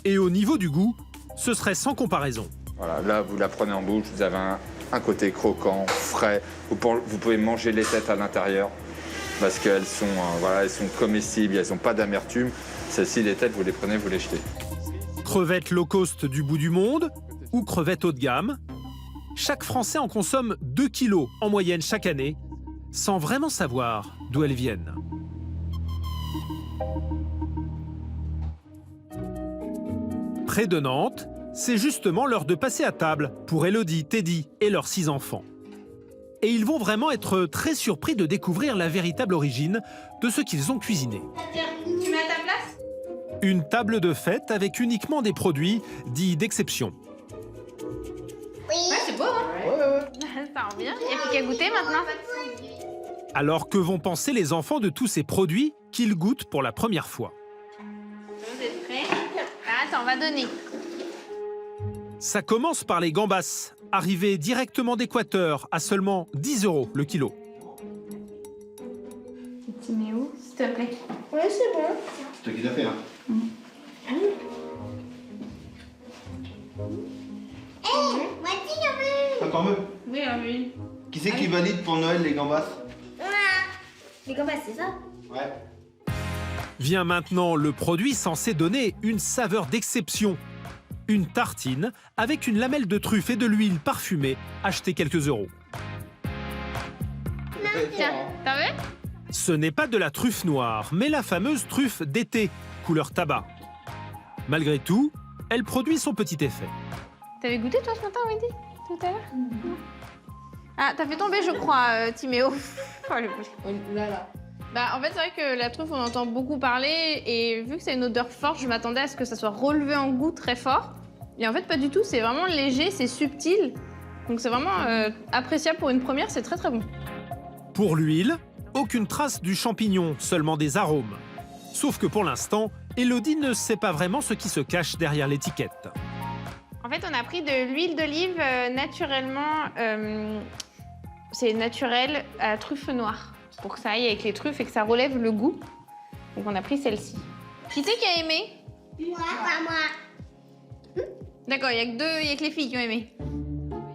Et au niveau du goût, ce serait sans comparaison. Voilà, là, vous la prenez en bouche, vous avez un côté croquant, frais. Vous pouvez manger les têtes à l'intérieur parce qu'elles sont, voilà, elles sont comestibles, elles n'ont pas d'amertume. Celles-ci, les têtes, vous les prenez, vous les jetez. Crevettes low cost du bout du monde ou crevettes haut de gamme, chaque Français en consomme 2 kilos en moyenne chaque année, sans vraiment savoir d'où elles viennent. Près de Nantes, c'est justement l'heure de passer à table pour Elodie, Teddy et leurs 6 enfants. Et ils vont vraiment être très surpris de découvrir la véritable origine de ce qu'ils ont cuisiné. Tu mets à ta place? Une table de fête avec uniquement des produits dits d'exception. Ouais, c'est beau, hein? Ouais. Ça rend bien. Il n'y a plus qu'à goûter maintenant. Alors que vont penser les enfants de tous ces produits qu'ils goûtent pour la première fois? Vous êtes prêts? Attends, on va donner. Ça commence par les gambas, arrivées directement d'Équateur à seulement 10 € le kilo. Tu mets où, s'il te plaît? Ouais, c'est bon. C'est toi qui l'as fait, hein? Moi aussi, j'en veux. Encore mieux. Oui, oui. Qui c'est qui valide pour Noël les gambas? Les gambas, c'est ça? Ouais. Vient maintenant le produit censé donner une saveur d'exception. Une tartine avec une lamelle de truffe et de l'huile parfumée achetée quelques euros. Tiens, t'as vu? Ce n'est pas de la truffe noire, mais la fameuse truffe d'été, couleur tabac. Malgré tout, elle produit son petit effet. T'avais goûté toi ce matin, Wendy? Tout à l'heure? Ah, t'as fait tomber, je crois, Timéo. Oh, là. Bah, en fait, c'est vrai que la truffe, on entend beaucoup parler, et vu que c'est une odeur forte, je m'attendais à ce que ça soit relevé en goût très fort. Et en fait, pas du tout, c'est vraiment léger, c'est subtil. Donc c'est vraiment appréciable pour une première, c'est très très bon. Pour l'huile, aucune trace du champignon, seulement des arômes. Sauf que pour l'instant, Elodie ne sait pas vraiment ce qui se cache derrière l'étiquette. En fait, on a pris de l'huile d'olive naturellement, c'est naturel à truffe noire, pour que ça aille avec les truffes et que ça relève le goût. Donc on a pris celle-ci. Qui c'est qui a aimé? Moi, pas moi. D'accord, il n'y a que les filles qui ont aimé.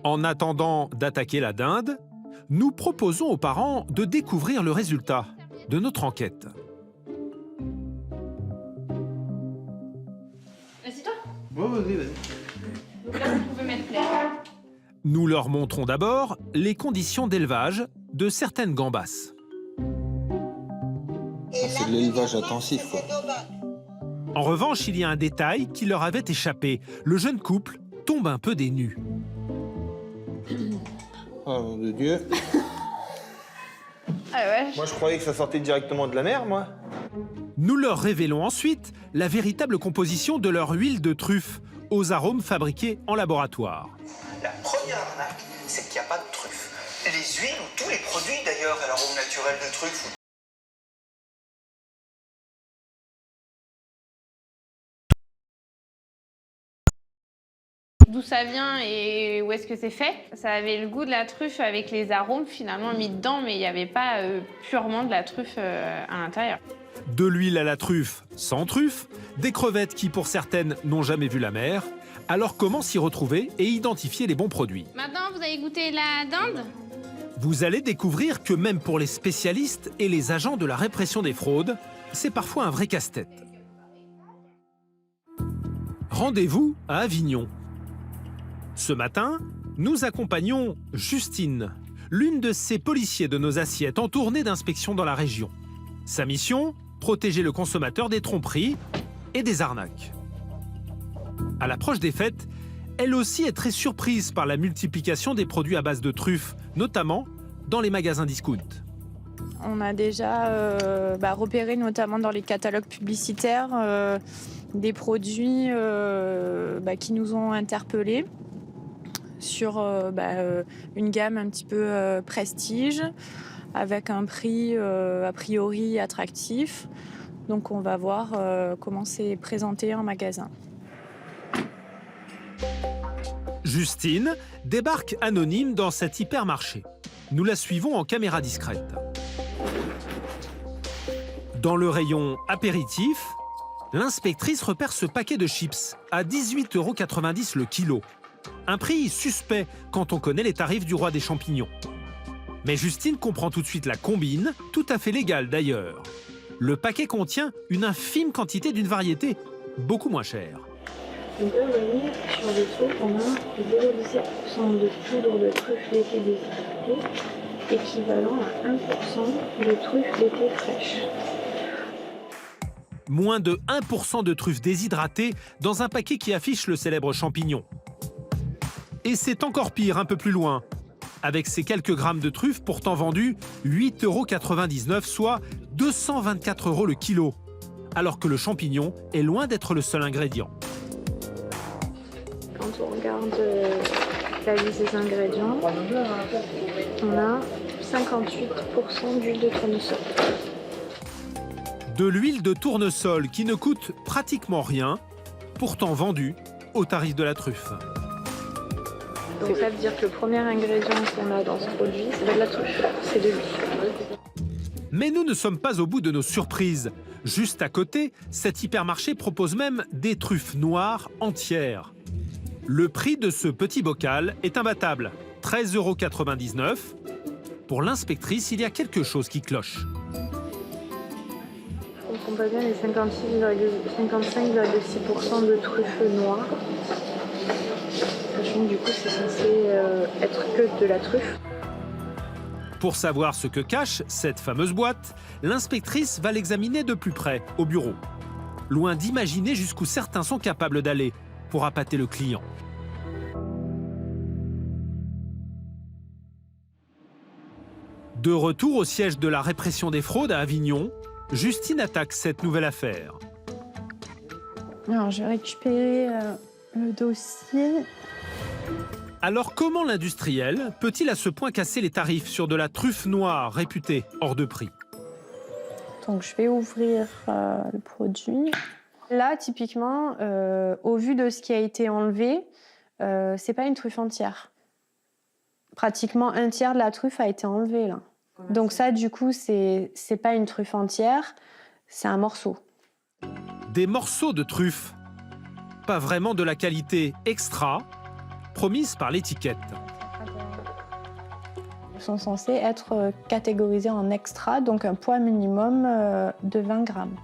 En attendant d'attaquer la dinde, nous proposons aux parents de découvrir le résultat de notre enquête. Assieds-toi. Ouais, vas-y. Donc là, vous pouvez mettre plaisir. Nous leur montrons d'abord les conditions d'élevage de certaines gambas. c'est de l'élevage intensif, quoi. En revanche, il y a un détail qui leur avait échappé. Le jeune couple tombe un peu des nues. Oh mon de Dieu. Ah ouais. Moi, je croyais que ça sortait directement de la mer, moi. Nous leur révélons ensuite la véritable composition de leur huile de truffe, aux arômes fabriqués en laboratoire. La première arnaque, c'est qu'il n'y a pas de truffe. Les huiles ou tous les produits d'ailleurs à l'arôme naturel de truffe. D'où ça vient et où est-ce que c'est fait. Ça avait le goût de la truffe avec les arômes finalement mis dedans, mais il n'y avait pas purement de la truffe à l'intérieur. De l'huile à la truffe sans truffe, des crevettes qui pour certaines n'ont jamais vu la mer. Alors comment s'y retrouver et identifier les bons produits? Maintenant, vous avez goûté la dinde? Vous allez découvrir que même pour les spécialistes et les agents de la répression des fraudes, c'est parfois un vrai casse-tête. Rendez-vous à Avignon. Ce matin, nous accompagnons Justine, l'une de ces policiers de nos assiettes en tournée d'inspection dans la région. Sa mission, protéger le consommateur des tromperies et des arnaques. À l'approche des fêtes, elle aussi est très surprise par la multiplication des produits à base de truffes, notamment dans les magasins discount. On a déjà repéré, notamment dans les catalogues publicitaires, des produits qui nous ont interpellés sur une gamme un petit peu prestige, avec un prix a priori attractif. Donc on va voir comment c'est présenté en magasin. Justine débarque anonyme dans cet hypermarché. Nous la suivons en caméra discrète. Dans le rayon apéritif, l'inspectrice repère ce paquet de chips à 18,90 € le kilo. Un prix suspect quand on connaît les tarifs du roi des champignons. Mais Justine comprend tout de suite la combine, tout à fait légale d'ailleurs. Le paquet contient une infime quantité d'une variété beaucoup moins chère. Donc là, vous voyez, sur le truc, on a 0,17% de poudre de truffe laitée déshydratée, équivalent à 1% de truffe laitée fraîche. Moins de 1% de truffes déshydratées dans un paquet qui affiche le célèbre champignon. Et c'est encore pire un peu plus loin. Avec ces quelques grammes de truffes pourtant vendus 8,99 €, soit 224 € le kilo. Alors que le champignon est loin d'être le seul ingrédient. Quand on regarde la liste des ingrédients, on a 58% d'huile de tournesol. De l'huile de tournesol qui ne coûte pratiquement rien, pourtant vendue au tarif de la truffe. Donc ça veut dire que le premier ingrédient qu'on a dans ce produit, c'est de la truffe, c'est de l'huile. Mais nous ne sommes pas au bout de nos surprises. Juste à côté, cet hypermarché propose même des truffes noires entières. Le prix de ce petit bocal est imbattable, 13,99 €. Pour l'inspectrice, il y a quelque chose qui cloche. On ne comprend pas bien les 55,6% de truffes noires. Sachant que du coup, c'est censé être que de la truffe. Pour savoir ce que cache cette fameuse boîte, l'inspectrice va l'examiner de plus près, au bureau. Loin d'imaginer jusqu'où certains sont capables d'aller pour appâter le client. De retour au siège de la répression des fraudes à Avignon, Justine attaque cette nouvelle affaire. Alors, je vais récupérer le dossier. Alors comment l'industriel peut-il à ce point casser les tarifs sur de la truffe noire réputée hors de prix? Donc je vais ouvrir le produit. Là, typiquement, au vu de ce qui a été enlevé, c'est pas une truffe entière. Pratiquement un tiers de la truffe a été enlevé là. Donc ça, du coup, c'est pas une truffe entière, c'est un morceau. Des morceaux de truffe. Pas vraiment de la qualité extra, promise par l'étiquette. Ils sont censés être catégorisés en extra, donc un poids minimum de 20 grammes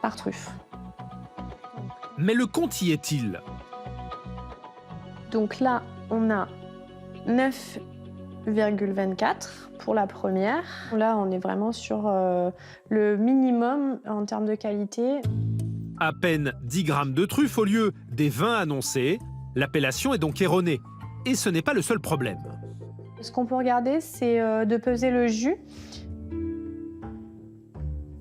par truffe. Mais le compte y est-il? Donc là, on a 9 8,24 pour la première. Là, on est vraiment sur le minimum en termes de qualité. À peine 10 grammes de truffes au lieu des 20 annoncés. L'appellation est donc erronée. Et ce n'est pas le seul problème. Ce qu'on peut regarder, c'est de peser le jus.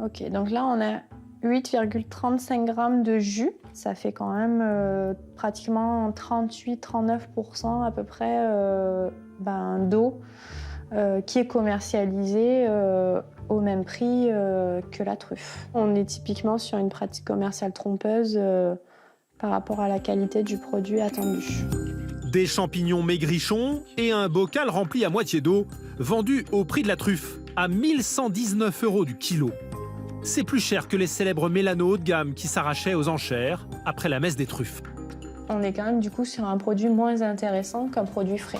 Ok, donc là, on a 8,35 grammes de jus. Ça fait quand même pratiquement 38-39% à peu près d'eau qui est commercialisée au même prix que la truffe. On est typiquement sur une pratique commerciale trompeuse par rapport à la qualité du produit attendu. Des champignons maigrichons et un bocal rempli à moitié d'eau, vendus au prix de la truffe, à 1 119 € du kilo. C'est plus cher que les célèbres mélanos haut de gamme qui s'arrachaient aux enchères après la messe des truffes. On est quand même du coup sur un produit moins intéressant qu'un produit frais.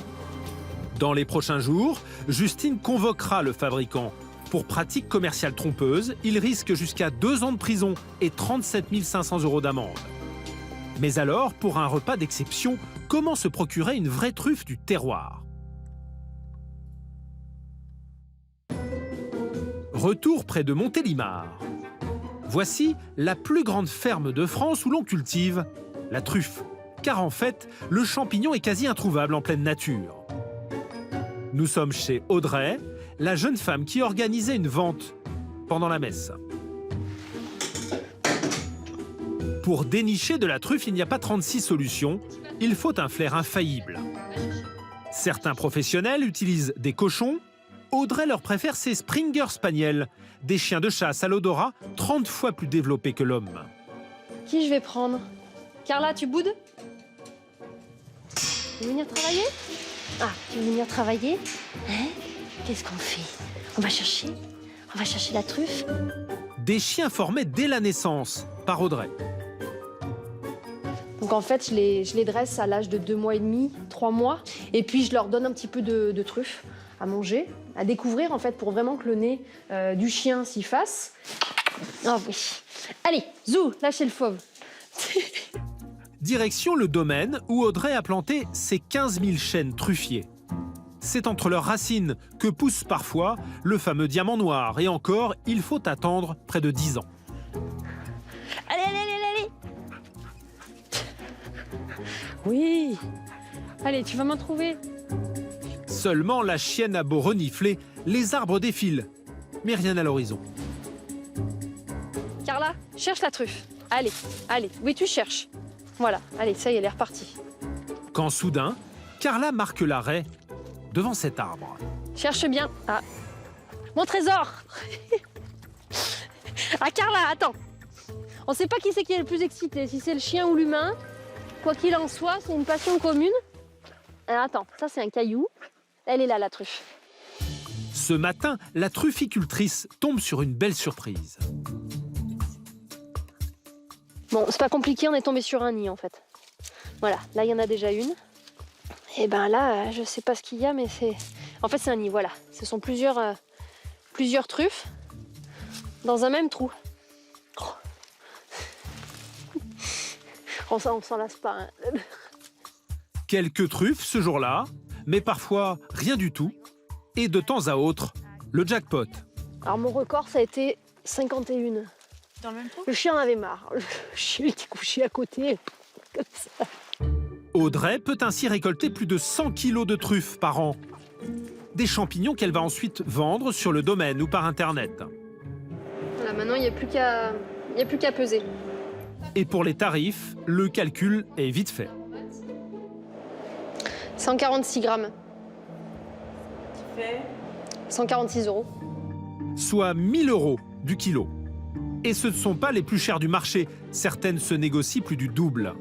Dans les prochains jours, Justine convoquera le fabricant. Pour pratique commerciale trompeuse, il risque jusqu'à 2 ans de prison et 37 500 € d'amende. Mais alors, pour un repas d'exception, comment se procurer une vraie truffe du terroir? Retour près de Montélimar. Voici la plus grande ferme de France où l'on cultive la truffe. Car en fait, le champignon est quasi introuvable en pleine nature. Nous sommes chez Audrey, la jeune femme qui organisait une vente pendant la messe. Pour dénicher de la truffe, il n'y a pas 36 solutions. Il faut un flair infaillible. Certains professionnels utilisent des cochons. Audrey leur préfère ces Springer Spaniels, des chiens de chasse à l'odorat 30 fois plus développés que l'homme. Qui je vais prendre? Carla, tu boudes? Tu veux venir travailler? Ah, tu veux venir travailler? Hein? Qu'est-ce qu'on fait? On va chercher la truffe. Des chiens formés dès la naissance par Audrey. Donc en fait, je les dresse à l'âge de 2 mois et demi, 3 mois. Et puis je leur donne un petit peu de truffe à manger, à découvrir en fait pour vraiment que le nez du chien s'y fasse. Ah oui. Allez, zou, lâchez le fauve. Direction le domaine où Audrey a planté ses 15 000 chênes truffiers. C'est entre leurs racines que pousse parfois le fameux diamant noir. Et encore, il faut attendre près de 10 ans. Allez, allez, allez, allez. Oui. Allez, tu vas m'en trouver. Seulement, la chienne a beau renifler, les arbres défilent. Mais rien à l'horizon. Carla, cherche la truffe. Allez, allez. Oui, tu cherches. Voilà, allez, ça y est, elle est repartie. Quand soudain, Carla marque l'arrêt devant cet arbre. Cherche bien. Ah, mon trésor. Ah, Carla, attends. On ne sait pas qui c'est qui est le plus excité, si c'est le chien ou l'humain. Quoi qu'il en soit, c'est une passion commune. Alors, attends, ça c'est un caillou. Elle est là, la truffe. Ce matin, la trufficultrice tombe sur une belle surprise. Bon, c'est pas compliqué, on est tombé sur un nid en fait. Voilà, là il y en a déjà une. Et ben là, je sais pas ce qu'il y a, mais c'est... En fait c'est un nid, voilà. Ce sont plusieurs truffes dans un même trou. Oh. On s'en lasse pas. Hein. Quelques truffes ce jour-là, mais parfois rien du tout. Et de temps à autre, le jackpot. Alors mon record, ça a été 51. Dans le même trou ? Le chien en avait marre. Le chien était couché à côté, comme ça. Audrey peut ainsi récolter plus de 100 kilos de truffes par an. Des champignons qu'elle va ensuite vendre sur le domaine ou par Internet. Voilà, maintenant, il n'y a plus qu'à peser. Et pour les tarifs, le calcul est vite fait. 146 grammes. Qui fait 146 €. Soit 1 000 € du kilo. Et ce ne sont pas les plus chers du marché. Certaines se négocient plus du double.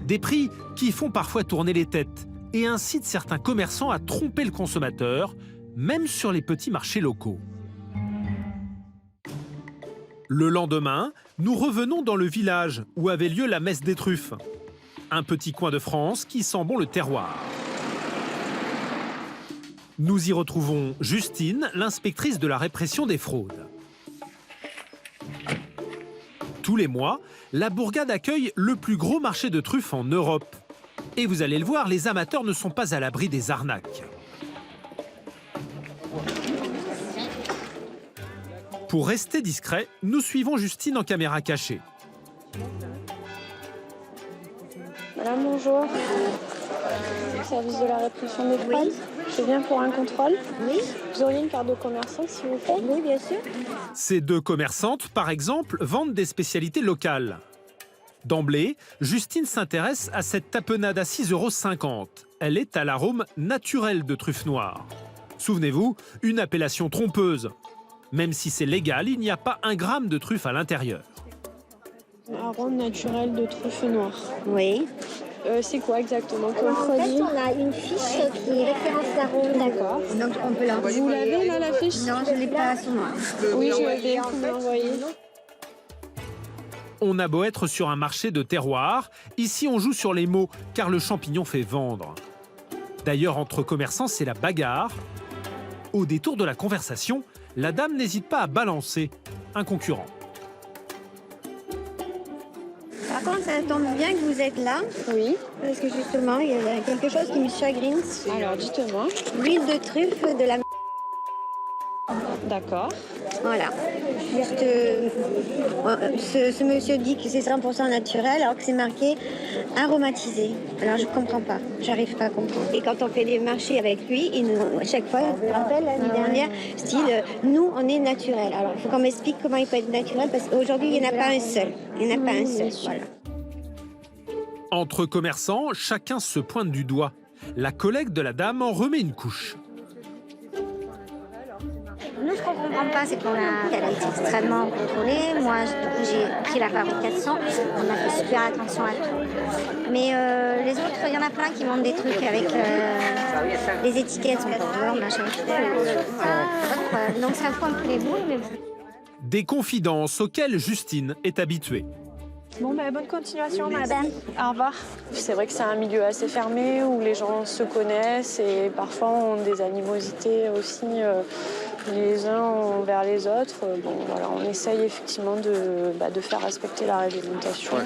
Des prix qui font parfois tourner les têtes et incitent certains commerçants à tromper le consommateur, même sur les petits marchés locaux. Le lendemain, nous revenons dans le village où avait lieu la messe des truffes. Un petit coin de France qui sent bon le terroir. Nous y retrouvons Justine, l'inspectrice de la répression des fraudes. Tous les mois, la bourgade accueille le plus gros marché de truffes en Europe. Et vous allez le voir, les amateurs ne sont pas à l'abri des arnaques. Pour rester discret, nous suivons Justine en caméra cachée. Madame, bonjour. Service de la répression des fraudes. Je viens pour un contrôle. Oui. Vous auriez une carte de commerçant, s'il vous plaît? Oui, bien sûr. Ces deux commerçantes, par exemple, vendent des spécialités locales. D'emblée, Justine s'intéresse à cette tapenade à 6,50 €. Elle est à l'arôme naturel de truffe noire. Souvenez-vous, une appellation trompeuse. Même si c'est légal, il n'y a pas 1 gramme de truffe à l'intérieur. Arôme naturel de truffe noire. Oui. C'est quoi exactement comme En fait, produit? on a une fiche qui est référence d'arôme. D'accord. Donc on peut l'envoyer. Vous l'avez là, la fiche? Non, je ne l'ai pas sur moi. Oui, je l'ai, vous me l'envoyez. On a beau être sur un marché de terroir, ici on joue sur les mots car le champignon fait vendre. D'ailleurs, entre commerçants, c'est la bagarre. Au détour de la conversation, la dame n'hésite pas à balancer un concurrent. Par contre, ça tombe bien que vous êtes là. Oui. Parce que justement, il y a quelque chose qui me chagrine. Alors, dites-moi. L'huile de truffe de la... D'accord. Voilà. Juste, ce monsieur dit que c'est 100% naturel alors que c'est marqué aromatisé. Alors je comprends pas, j'arrive pas à comprendre. Et quand on fait des marchés avec lui, à chaque fois, je me rappelle l'année dernière, style, nous on est naturel. Alors il faut qu'on m'explique comment il peut être naturel parce qu'aujourd'hui il n'y en a pas un seul. Il n'y en a pas un seul. Voilà. Entre commerçants, chacun se pointe du doigt. La collègue de la dame en remet une couche. Nous, ce qu'on ne comprend pas, c'est qu'on a été extrêmement contrôlée. Moi, j'ai pris la fabrication. On a fait super attention à tout. Mais les autres, il y en a plein qui vendent des trucs avec les étiquettes sont pas dehors, machin. Donc ça fout un peu les boules. Mais... Des confidences auxquelles Justine est habituée. Bon, bonne continuation, madame. Au revoir. C'est vrai que c'est un milieu assez fermé où les gens se connaissent et parfois ont des animosités aussi les uns envers les autres. Bon, voilà, on essaye effectivement de faire respecter la réglementation. Ouais.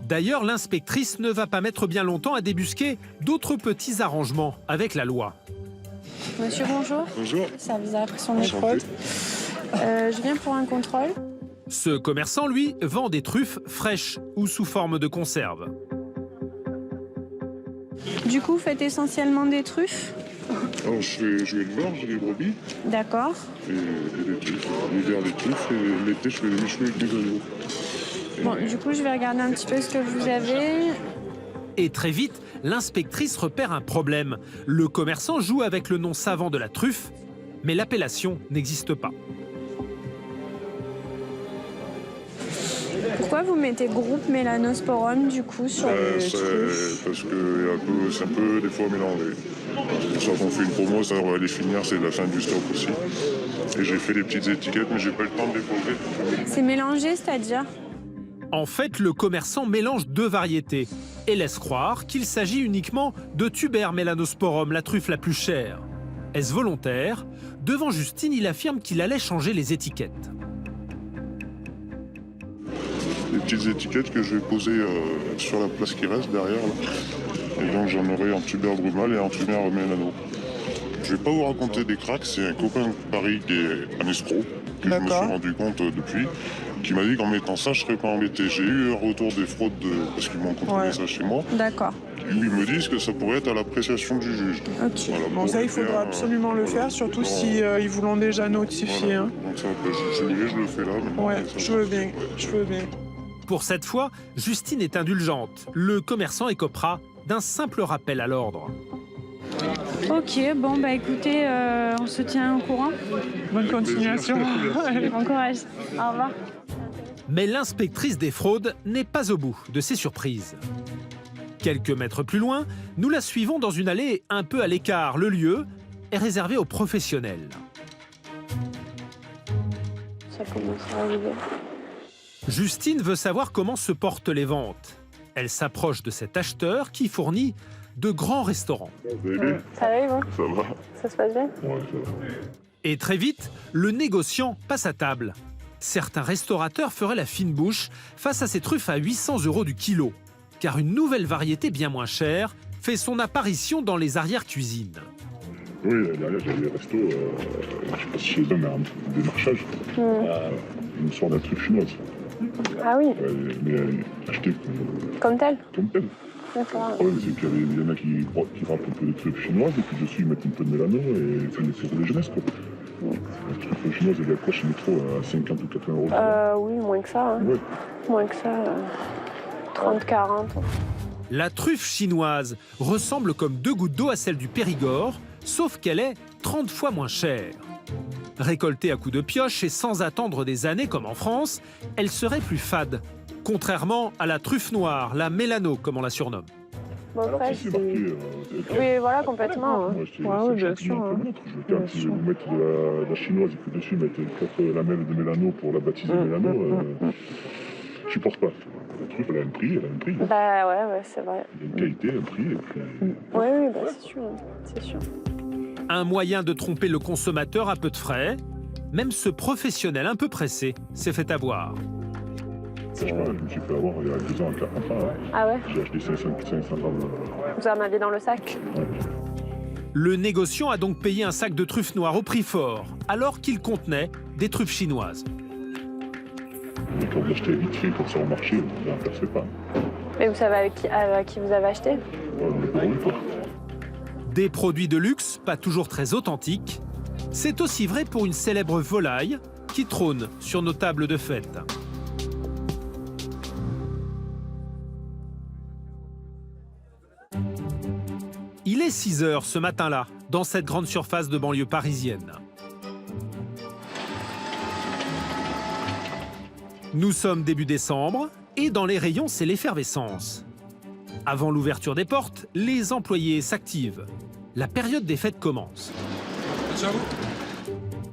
D'ailleurs, l'inspectrice ne va pas mettre bien longtemps à débusquer d'autres petits arrangements avec la loi. Monsieur, bonjour. Bonjour. Service de la répression des fraudes. Je viens pour un contrôle. Ce commerçant, lui, vend des truffes fraîches ou sous forme de conserve. Du coup, vous faites essentiellement des truffes? Alors, je vais éleveur, j'ai des brebis. D'accord. Et des truffes. L'hiver, des truffes. Et l'été, je fais des méchoux avec des agneaux. Bon, du coup, je vais regarder un petit peu ce que vous avez. Et très vite, l'inspectrice repère un problème. Le commerçant joue avec le nom savant de la truffe, mais l'appellation n'existe pas. Pourquoi vous mettez groupe Melanosporum du coup sur les truffes? Parce que c'est un peu des fois mélangé. Soit qu'on fait une promo, ça va aller finir, c'est la fin du stock aussi. Et j'ai fait des petites étiquettes, mais j'ai pas le temps de les poser. C'est mélangé, c'est-à-dire? En fait, le commerçant mélange deux variétés et laisse croire qu'il s'agit uniquement de Tuber Melanosporum, la truffe la plus chère. Est-ce volontaire? Devant Justine, il affirme qu'il allait changer les étiquettes. Les petites étiquettes que je vais poser sur la place qui reste derrière. Là. Et donc j'en aurai en Tuber Brumal et en Tuber Mélano. Je vais pas vous raconter des cracks, c'est un copain de Paris qui est un escroc, que je me suis rendu compte depuis, qui m'a dit qu'en mettant ça, je serais pas embêté. J'ai eu un retour des fraudes parce qu'ils m'ont contrôlé ça chez moi. D'accord. Ils me disent que ça pourrait être à l'appréciation du juge. Ok. Voilà, bon, ça, il faudra absolument le faire, surtout si ils vous l'ont déjà notifié. Voilà. Hein. Donc ça, je le fais là. Ouais, je veux bien, je veux bien. Pour cette fois, Justine est indulgente. Le commerçant écopera d'un simple rappel à l'ordre. Ok, bon bah écoutez, on se tient au courant. Bonne continuation. Bon courage. Au revoir. Mais l'inspectrice des fraudes n'est pas au bout de ses surprises. Quelques mètres plus loin, nous la suivons dans une allée un peu à l'écart. Le lieu est réservé aux professionnels. Ça commence à arriver. Justine veut savoir comment se portent les ventes. Elle s'approche de cet acheteur qui fournit de grands restaurants. Ça va, Yvon? Ça va. Ça se passe bien? Ouais, ça va. Et très vite, le négociant passe à table. Certains restaurateurs feraient la fine bouche face à ces truffes à 800 € du kilo, car une nouvelle variété bien moins chère fait son apparition dans les arrière-cuisines. Oui, derrière, j'avais des restos, je passe chez eux, mais en démarchage. Une sorte de truffe chinoise. Ah oui. Mais acheté Comme tel. Comme tel. D'accord. Le problème, c'est qu'il y en a qui râpent un peu de truffe chinoise, et puis dessus, ils mettent un peu de mélano, et ça c'est pour les jeunesses, quoi. La truffe chinoise, elle est accroche chez Métro à 50 ou 80 euros. Oui, moins que ça. Hein. Ouais. Moins que ça. 30, 40. La truffe chinoise ressemble comme 2 gouttes d'eau à celle du Périgord, sauf qu'elle est 30 fois moins chère. Récoltée à coups de pioche et sans attendre des années comme en France, elle serait plus fade, contrairement à la truffe noire, la mélano comme on la surnomme. Bon, après, c'est marqué. Oui, voilà, complètement. Moi, Oui, bien sûr. Je veux dire, si vous mettez de la chinoise et que dessus, mettre 4 lamelles de mélano pour la baptiser mélano, je supporte pas. La truffe, elle a un prix, Bah ouais, c'est vrai. Il y a une qualité, un prix, et puis... Oui, bah, c'est sûr. Un moyen de tromper le consommateur à peu de frais. Même ce professionnel un peu pressé s'est fait avoir. Je me suis fait avoir il y a 2 ans à Carpentras. Ah ouais? J'ai acheté 500 grammes. Vous en avez dans le sac? Ouais. Le négociant a donc payé un sac de truffes noires au prix fort, alors qu'il contenait des truffes chinoises. Mais quand vous l'achetez vite fait pour ça au marché, vous n'en percevez pas. Mais vous savez avec qui vous avez acheté? Des produits de luxe, pas toujours très authentiques. C'est aussi vrai pour une célèbre volaille qui trône sur nos tables de fête. Il est 6 heures ce matin-là, dans cette grande surface de banlieue parisienne. Nous sommes début décembre, et dans les rayons, c'est l'effervescence. Avant l'ouverture des portes, les employés s'activent. La période des fêtes commence.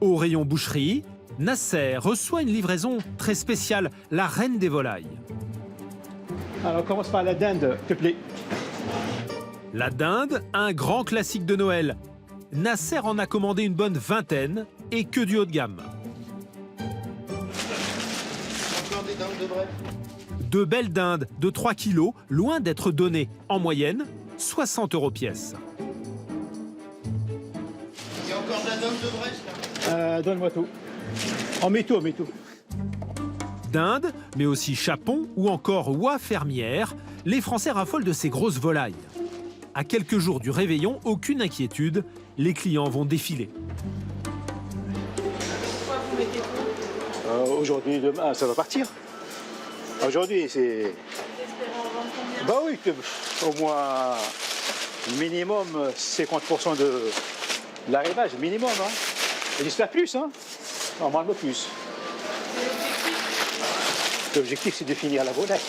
Au rayon boucherie, Nasser reçoit une livraison très spéciale, la reine des volailles. Alors, on commence par la dinde, s'il te plaît. La dinde, un grand classique de Noël. Nasser en a commandé une bonne vingtaine, et que du haut de gamme. Encore des dindes de vrai. De belles dindes de 3 kilos, loin d'être données. En moyenne, 60 € pièce. Il y a encore de la dinde de Brest. Donne-moi tout. En métaux. Dinde, mais aussi chapon ou encore oie fermière, les Français raffolent de ces grosses volailles. À quelques jours du réveillon, aucune inquiétude, les clients vont défiler. Pourquoi vous mettez tout? Aujourd'hui, demain, ça va partir. Aujourd'hui, c'est... Bah oui, au moins minimum 50% de l'arrivage, minimum. Hein. Et j'espère plus, hein. Normalement plus. L'objectif, c'est de finir la volaille.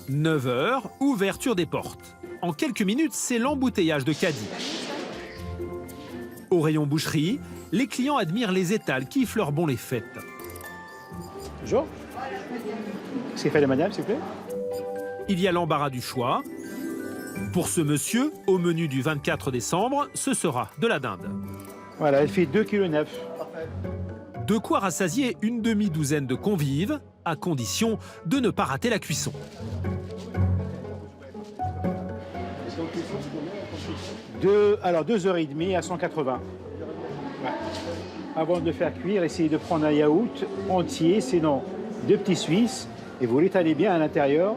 9 h, ouverture des portes. En quelques minutes, c'est l'embouteillage de caddie. Au rayon boucherie, les clients admirent les étals qui fleurent bon les fêtes. Bonjour. Qu'est-ce qu'il fait les madame, s'il vous plaît? Il y a l'embarras du choix. Pour ce monsieur, au menu du 24 décembre, ce sera de la dinde. Voilà, elle fait 2,9 kg. De quoi rassasier une demi-douzaine de convives, à condition de ne pas rater la cuisson. Alors 2h30 à 180. Ouais. Avant de faire cuire, essayez de prendre un yaourt entier, sinon 2 petits Suisses, et vous l'étalez bien à l'intérieur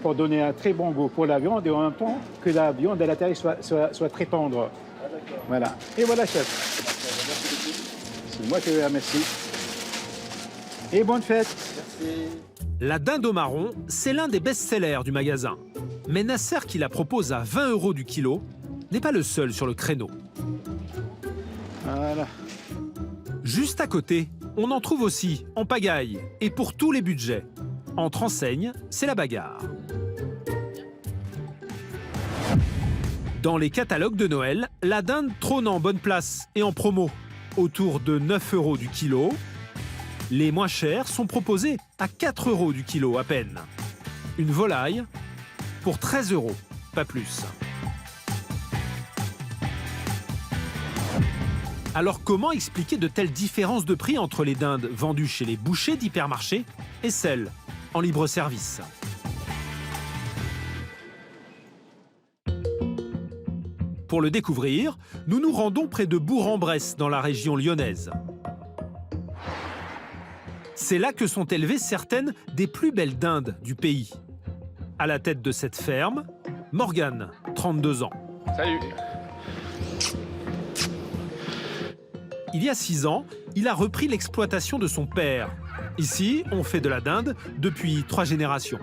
pour donner un très bon goût pour la viande et en même temps que la viande à l'intérieur soit très tendre. Voilà. Et voilà, chef. C'est moi qui vous remercie. Et bonne fête. La dinde au marron, c'est l'un des best-sellers du magasin. Mais Nasser, qui la propose à 20 € du kilo, n'est pas le seul sur le créneau. Voilà. Juste à côté, on en trouve aussi en pagaille et pour tous les budgets. Entre enseignes, c'est la bagarre. Dans les catalogues de Noël, la dinde trône en bonne place et en promo, autour de 9 € du kilo. Les moins chers sont proposés à 4 € du kilo à peine. Une volaille pour 13 €, pas plus. Alors comment expliquer de telles différences de prix entre les dindes vendues chez les bouchers d'hypermarché et celles en libre-service? Pour le découvrir, nous nous rendons près de Bourg-en-Bresse, dans la région lyonnaise. C'est là que sont élevées certaines des plus belles dindes du pays. À la tête de cette ferme, Morgane, 32 ans. Salut. Il y a 6 ans, il a repris l'exploitation de son père. Ici, on fait de la dinde depuis 3 générations.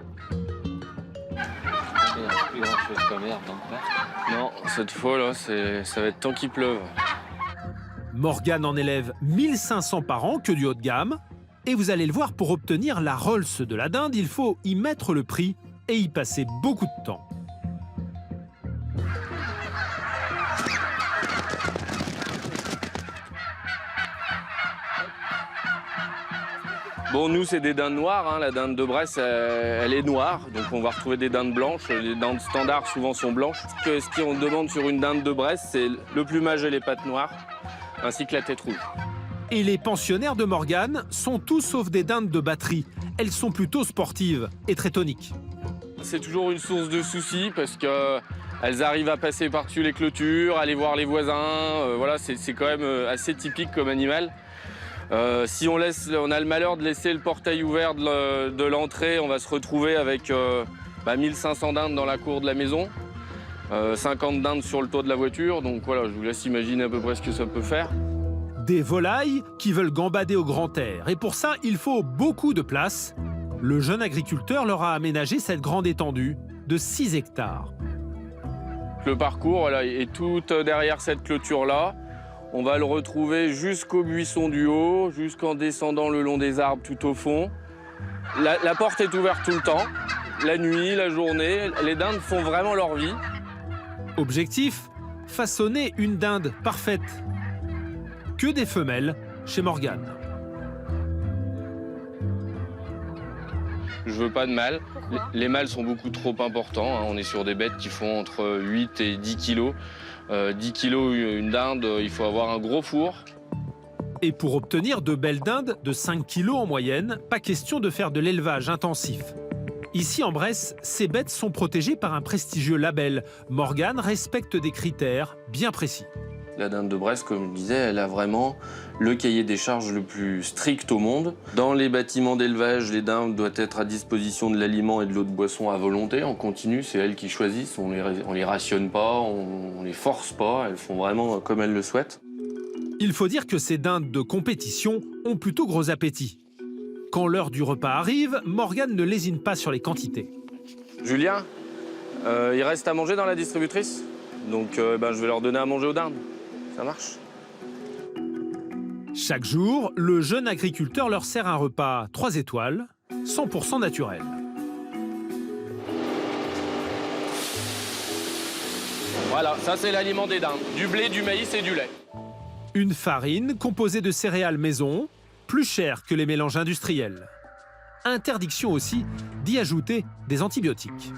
Plus grand chose comme herbe, non, cette fois-là, ça va être tant qu'il pleuve. Morgane en élève 1500 par an, que du haut de gamme. Et vous allez le voir, pour obtenir la Rolls de la dinde, il faut y mettre le prix et y passer beaucoup de temps. Bon, nous, c'est des dindes noires. Hein. La dinde de Bresse, elle est noire. Donc, on va retrouver des dindes blanches. Les dindes standards, souvent, sont blanches. Ce qu'on demande sur une dinde de Bresse, c'est le plumage et les pattes noires, ainsi que la tête rouge. Et les pensionnaires de Morgane sont tous sauf des dindes de batterie. Elles sont plutôt sportives et très toniques. C'est toujours une source de soucis parce qu'elles arrivent à passer par-dessus les clôtures, aller voir les voisins. Voilà, c'est quand même assez typique comme animal. Si on a le malheur de laisser le portail ouvert de l'entrée, on va se retrouver avec 1500 dindes dans la cour de la maison, 50 dindes sur le toit de la voiture. Donc voilà, je vous laisse imaginer à peu près ce que ça peut faire. Des volailles qui veulent gambader au grand air. Et pour ça, il faut beaucoup de place. Le jeune agriculteur leur a aménagé cette grande étendue de 6 hectares. Le parcours voilà, est tout derrière cette clôture-là. On va le retrouver jusqu'au buisson du haut, jusqu'en descendant le long des arbres tout au fond. La porte est ouverte tout le temps, la nuit, la journée. Les dindes font vraiment leur vie. Objectif, façonner une dinde parfaite. Que des femelles chez Morgane. Je veux pas de mâles. Les mâles sont beaucoup trop importants. On est sur des bêtes qui font entre 8 et 10 kilos. 10 kilos une dinde, il faut avoir un gros four. Et pour obtenir de belles dindes de 5 kilos en moyenne, pas question de faire de l'élevage intensif. Ici en Bresse, ces bêtes sont protégées par un prestigieux label. Morgane respecte des critères bien précis. La dinde de Bresse, comme je disais, elle a vraiment le cahier des charges le plus strict au monde. Dans les bâtiments d'élevage, les dindes doivent être à disposition de l'aliment et de l'eau de boisson à volonté, en continu. C'est elles qui choisissent, on les rationne pas, on les force pas, elles font vraiment comme elles le souhaitent. Il faut dire que ces dindes de compétition ont plutôt gros appétit. Quand l'heure du repas arrive, Morgane ne lésine pas sur les quantités. Julien, il reste à manger dans la distributrice, donc je vais leur donner à manger aux dindes. Ça marche. Chaque jour, le jeune agriculteur leur sert un repas 3 étoiles, 100% naturel. Voilà, ça c'est l'aliment des dindes. Du blé, du maïs et du lait. Une farine composée de céréales maison, plus chère que les mélanges industriels. Interdiction aussi d'y ajouter des antibiotiques.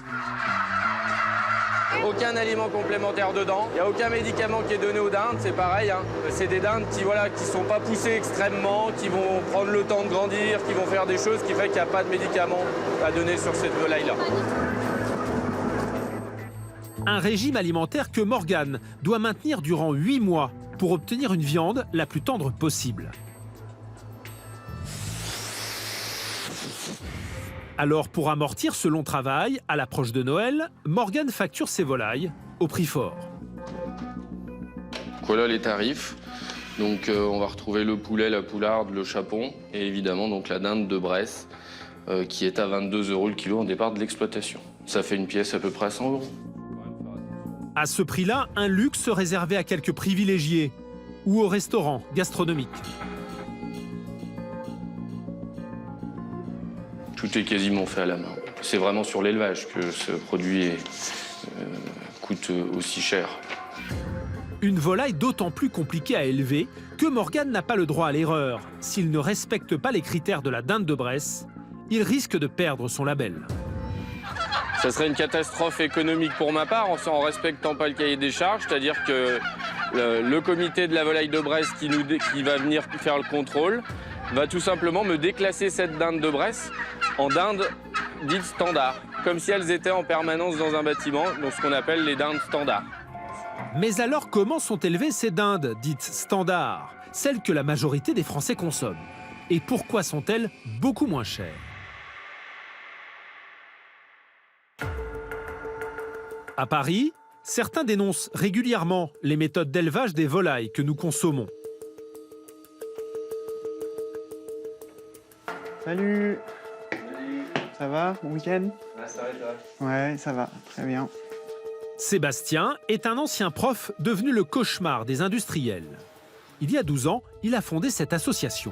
Aucun aliment complémentaire dedans, il n'y a aucun médicament qui est donné aux dindes, c'est pareil. Hein. C'est des dindes qui sont pas poussées extrêmement, qui vont prendre le temps de grandir, qui vont faire des choses qui fait qu'il n'y a pas de médicaments à donner sur cette volaille-là. Un régime alimentaire que Morgane doit maintenir durant 8 mois pour obtenir une viande la plus tendre possible. Alors, pour amortir ce long travail, à l'approche de Noël, Morgane facture ses volailles au prix fort. Voilà les tarifs. Donc, on va retrouver le poulet, la poularde, le chapon et évidemment donc, la dinde de Bresse qui est à 22 € le kilo en départ de l'exploitation. Ça fait une pièce à peu près à 100 €. À ce prix-là, un luxe réservé à quelques privilégiés ou aux restaurants gastronomiques. Tout est quasiment fait à la main. C'est vraiment sur l'élevage que ce produit coûte aussi cher. Une volaille d'autant plus compliquée à élever que Morgane n'a pas le droit à l'erreur. S'il ne respecte pas les critères de la dinde de Bresse, il risque de perdre son label. Ça serait une catastrophe économique pour ma part en respectant pas le cahier des charges, c'est-à-dire que le comité de la volaille de Bresse qui va venir faire le contrôle va tout simplement me déclasser cette dinde de Bresse en dinde dite standard, comme si elles étaient en permanence dans un bâtiment, donc ce qu'on appelle les dindes standards. Mais alors comment sont élevées ces dindes dites standards, celles que la majorité des Français consomment? Et pourquoi sont-elles beaucoup moins chères? À Paris, certains dénoncent régulièrement les méthodes d'élevage des volailles que nous consommons. Salut. Ça va? Bon week-end? Ouais, ça va, toi? Ouais, ça va, très bien. Sébastien est un ancien prof devenu le cauchemar des industriels. Il y a 12 ans, il a fondé cette association.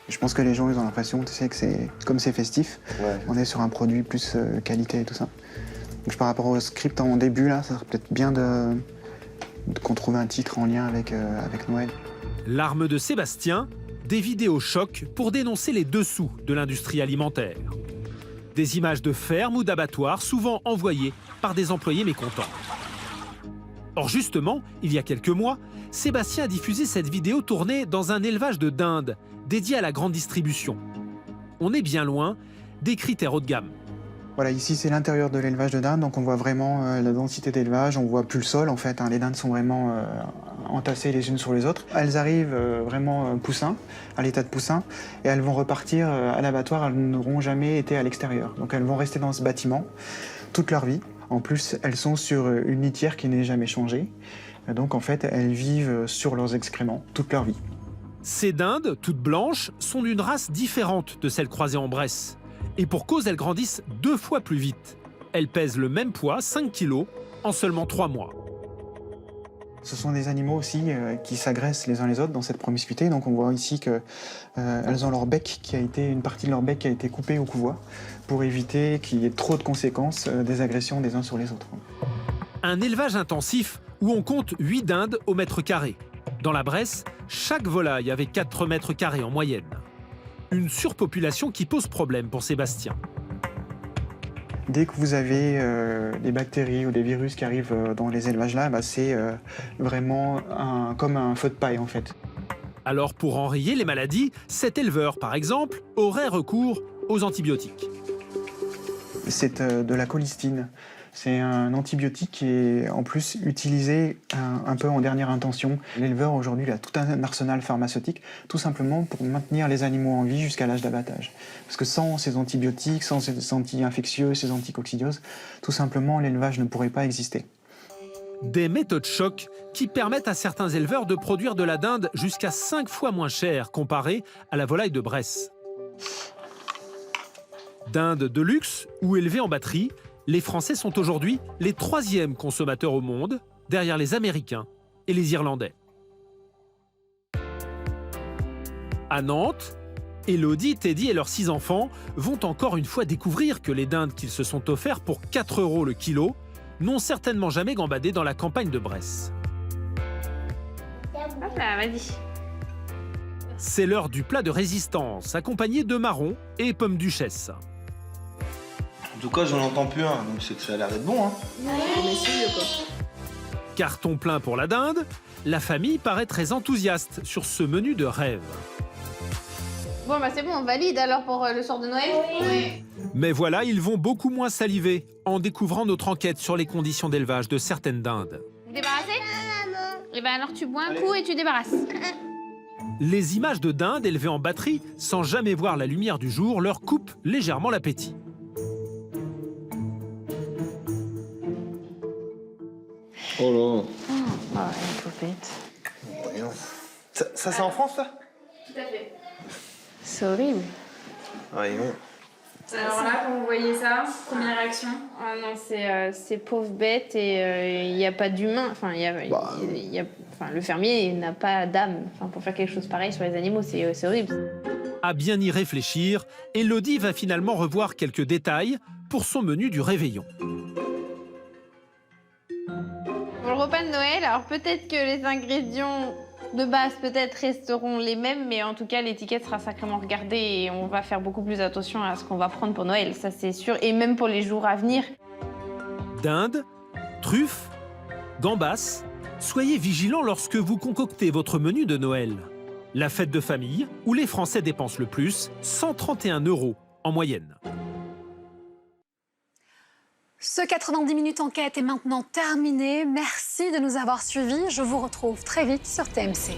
Je pense que les gens ils ont l'impression, tu sais, que c'est comme c'est festif, on est sur un produit plus qualité et tout ça. Donc par rapport au script en début, là, ça serait peut-être bien qu'on trouve un titre en lien avec Noël. L'arme de Sébastien, des vidéos chocs pour dénoncer les dessous de l'industrie alimentaire. Des images de fermes ou d'abattoirs souvent envoyées par des employés mécontents. Or justement, il y a quelques mois, Sébastien a diffusé cette vidéo tournée dans un élevage de dindes dédié à la grande distribution. On est bien loin des critères haut de gamme. Voilà, ici c'est l'intérieur de l'élevage de dindes, donc on voit vraiment la densité d'élevage, on voit plus le sol en fait, hein. Les dindes sont vraiment entassées les unes sur les autres. Elles arrivent vraiment poussin, à l'état de poussin, et elles vont repartir à l'abattoir, elles n'auront jamais été à l'extérieur. Donc elles vont rester dans ce bâtiment toute leur vie. En plus, elles sont sur une litière qui n'est jamais changée. Donc en fait, elles vivent sur leurs excréments toute leur vie. Ces dindes, toutes blanches, sont d'une race différente de celles croisées en Bresse. Et pour cause, elles grandissent 2 fois plus vite. Elles pèsent le même poids, 5 kilos, en seulement 3 mois. Ce sont des animaux aussi qui s'agressent les uns les autres dans cette promiscuité. Donc on voit ici qu'elles ont leur bec une partie de leur bec qui a été coupée au couvoir pour éviter qu'il y ait trop de conséquences des agressions des uns sur les autres. Un élevage intensif où on compte 8 dindes au mètre carré. Dans la Bresse, chaque volaille avait 4 mètres carrés en moyenne. Une surpopulation qui pose problème pour Sébastien. Dès que vous avez des bactéries ou des virus qui arrivent dans les élevages là, c'est vraiment comme un feu de paille en fait. Alors pour enrayer les maladies, cet éleveur par exemple aurait recours aux antibiotiques. C'est de la colistine. C'est un antibiotique qui est en plus utilisé un peu en dernière intention. L'éleveur aujourd'hui a tout un arsenal pharmaceutique, tout simplement pour maintenir les animaux en vie jusqu'à l'âge d'abattage. Parce que sans ces antibiotiques, sans ces anti-infectieux, ces anticoccidioses, tout simplement l'élevage ne pourrait pas exister. Des méthodes chocs qui permettent à certains éleveurs de produire de la dinde jusqu'à 5 fois moins cher comparé à la volaille de Bresse. Dinde de luxe ou élevée en batterie, les Français sont aujourd'hui les 3e consommateurs au monde, derrière les Américains et les Irlandais. À Nantes, Elodie, Teddy et leurs 6 enfants vont encore une fois découvrir que les dindes qu'ils se sont offerts pour 4 € le kilo n'ont certainement jamais gambadé dans la campagne de Bresse. Hop là, vas-y. C'est l'heure du plat de résistance, accompagné de marrons et pommes duchesse. En tout cas, j'en entends plus un, donc c'est que ça a l'air d'être bon. Hein. Carton plein pour la dinde, la famille paraît très enthousiaste sur ce menu de rêve. Bon, bah c'est bon, on valide alors pour le soir de Noël. Oui. Mais voilà, ils vont beaucoup moins saliver en découvrant notre enquête sur les conditions d'élevage de certaines dindes. Vous débarrassez? Et ben alors tu bois un coup et tu débarrasses. Les images de dindes élevées en batterie, sans jamais voir la lumière du jour, leur coupent légèrement l'appétit. Oh là. Ah ouais, poupette. Ça c'est en France, là? Tout à fait. C'est horrible. Ouais, non. Alors là, quand vous voyez ça, première réaction? Ah non, c'est pauvre bête et il n'y a pas d'humain. Enfin, le fermier n'a pas d'âme. Enfin, pour faire quelque chose pareil sur les animaux, c'est horrible. À bien y réfléchir, Elodie va finalement revoir quelques détails pour son menu du réveillon. Pour le repas de Noël, alors peut-être que les ingrédients de base resteront les mêmes, mais en tout cas l'étiquette sera sacrément regardée et on va faire beaucoup plus attention à ce qu'on va prendre pour Noël, ça c'est sûr, et même pour les jours à venir. Dinde, truffes, gambas, soyez vigilants lorsque vous concoctez votre menu de Noël. La fête de famille, où les Français dépensent le plus, 131 € en moyenne. Ce 90 minutes enquête est maintenant terminé. Merci de nous avoir suivis. Je vous retrouve très vite sur TMC.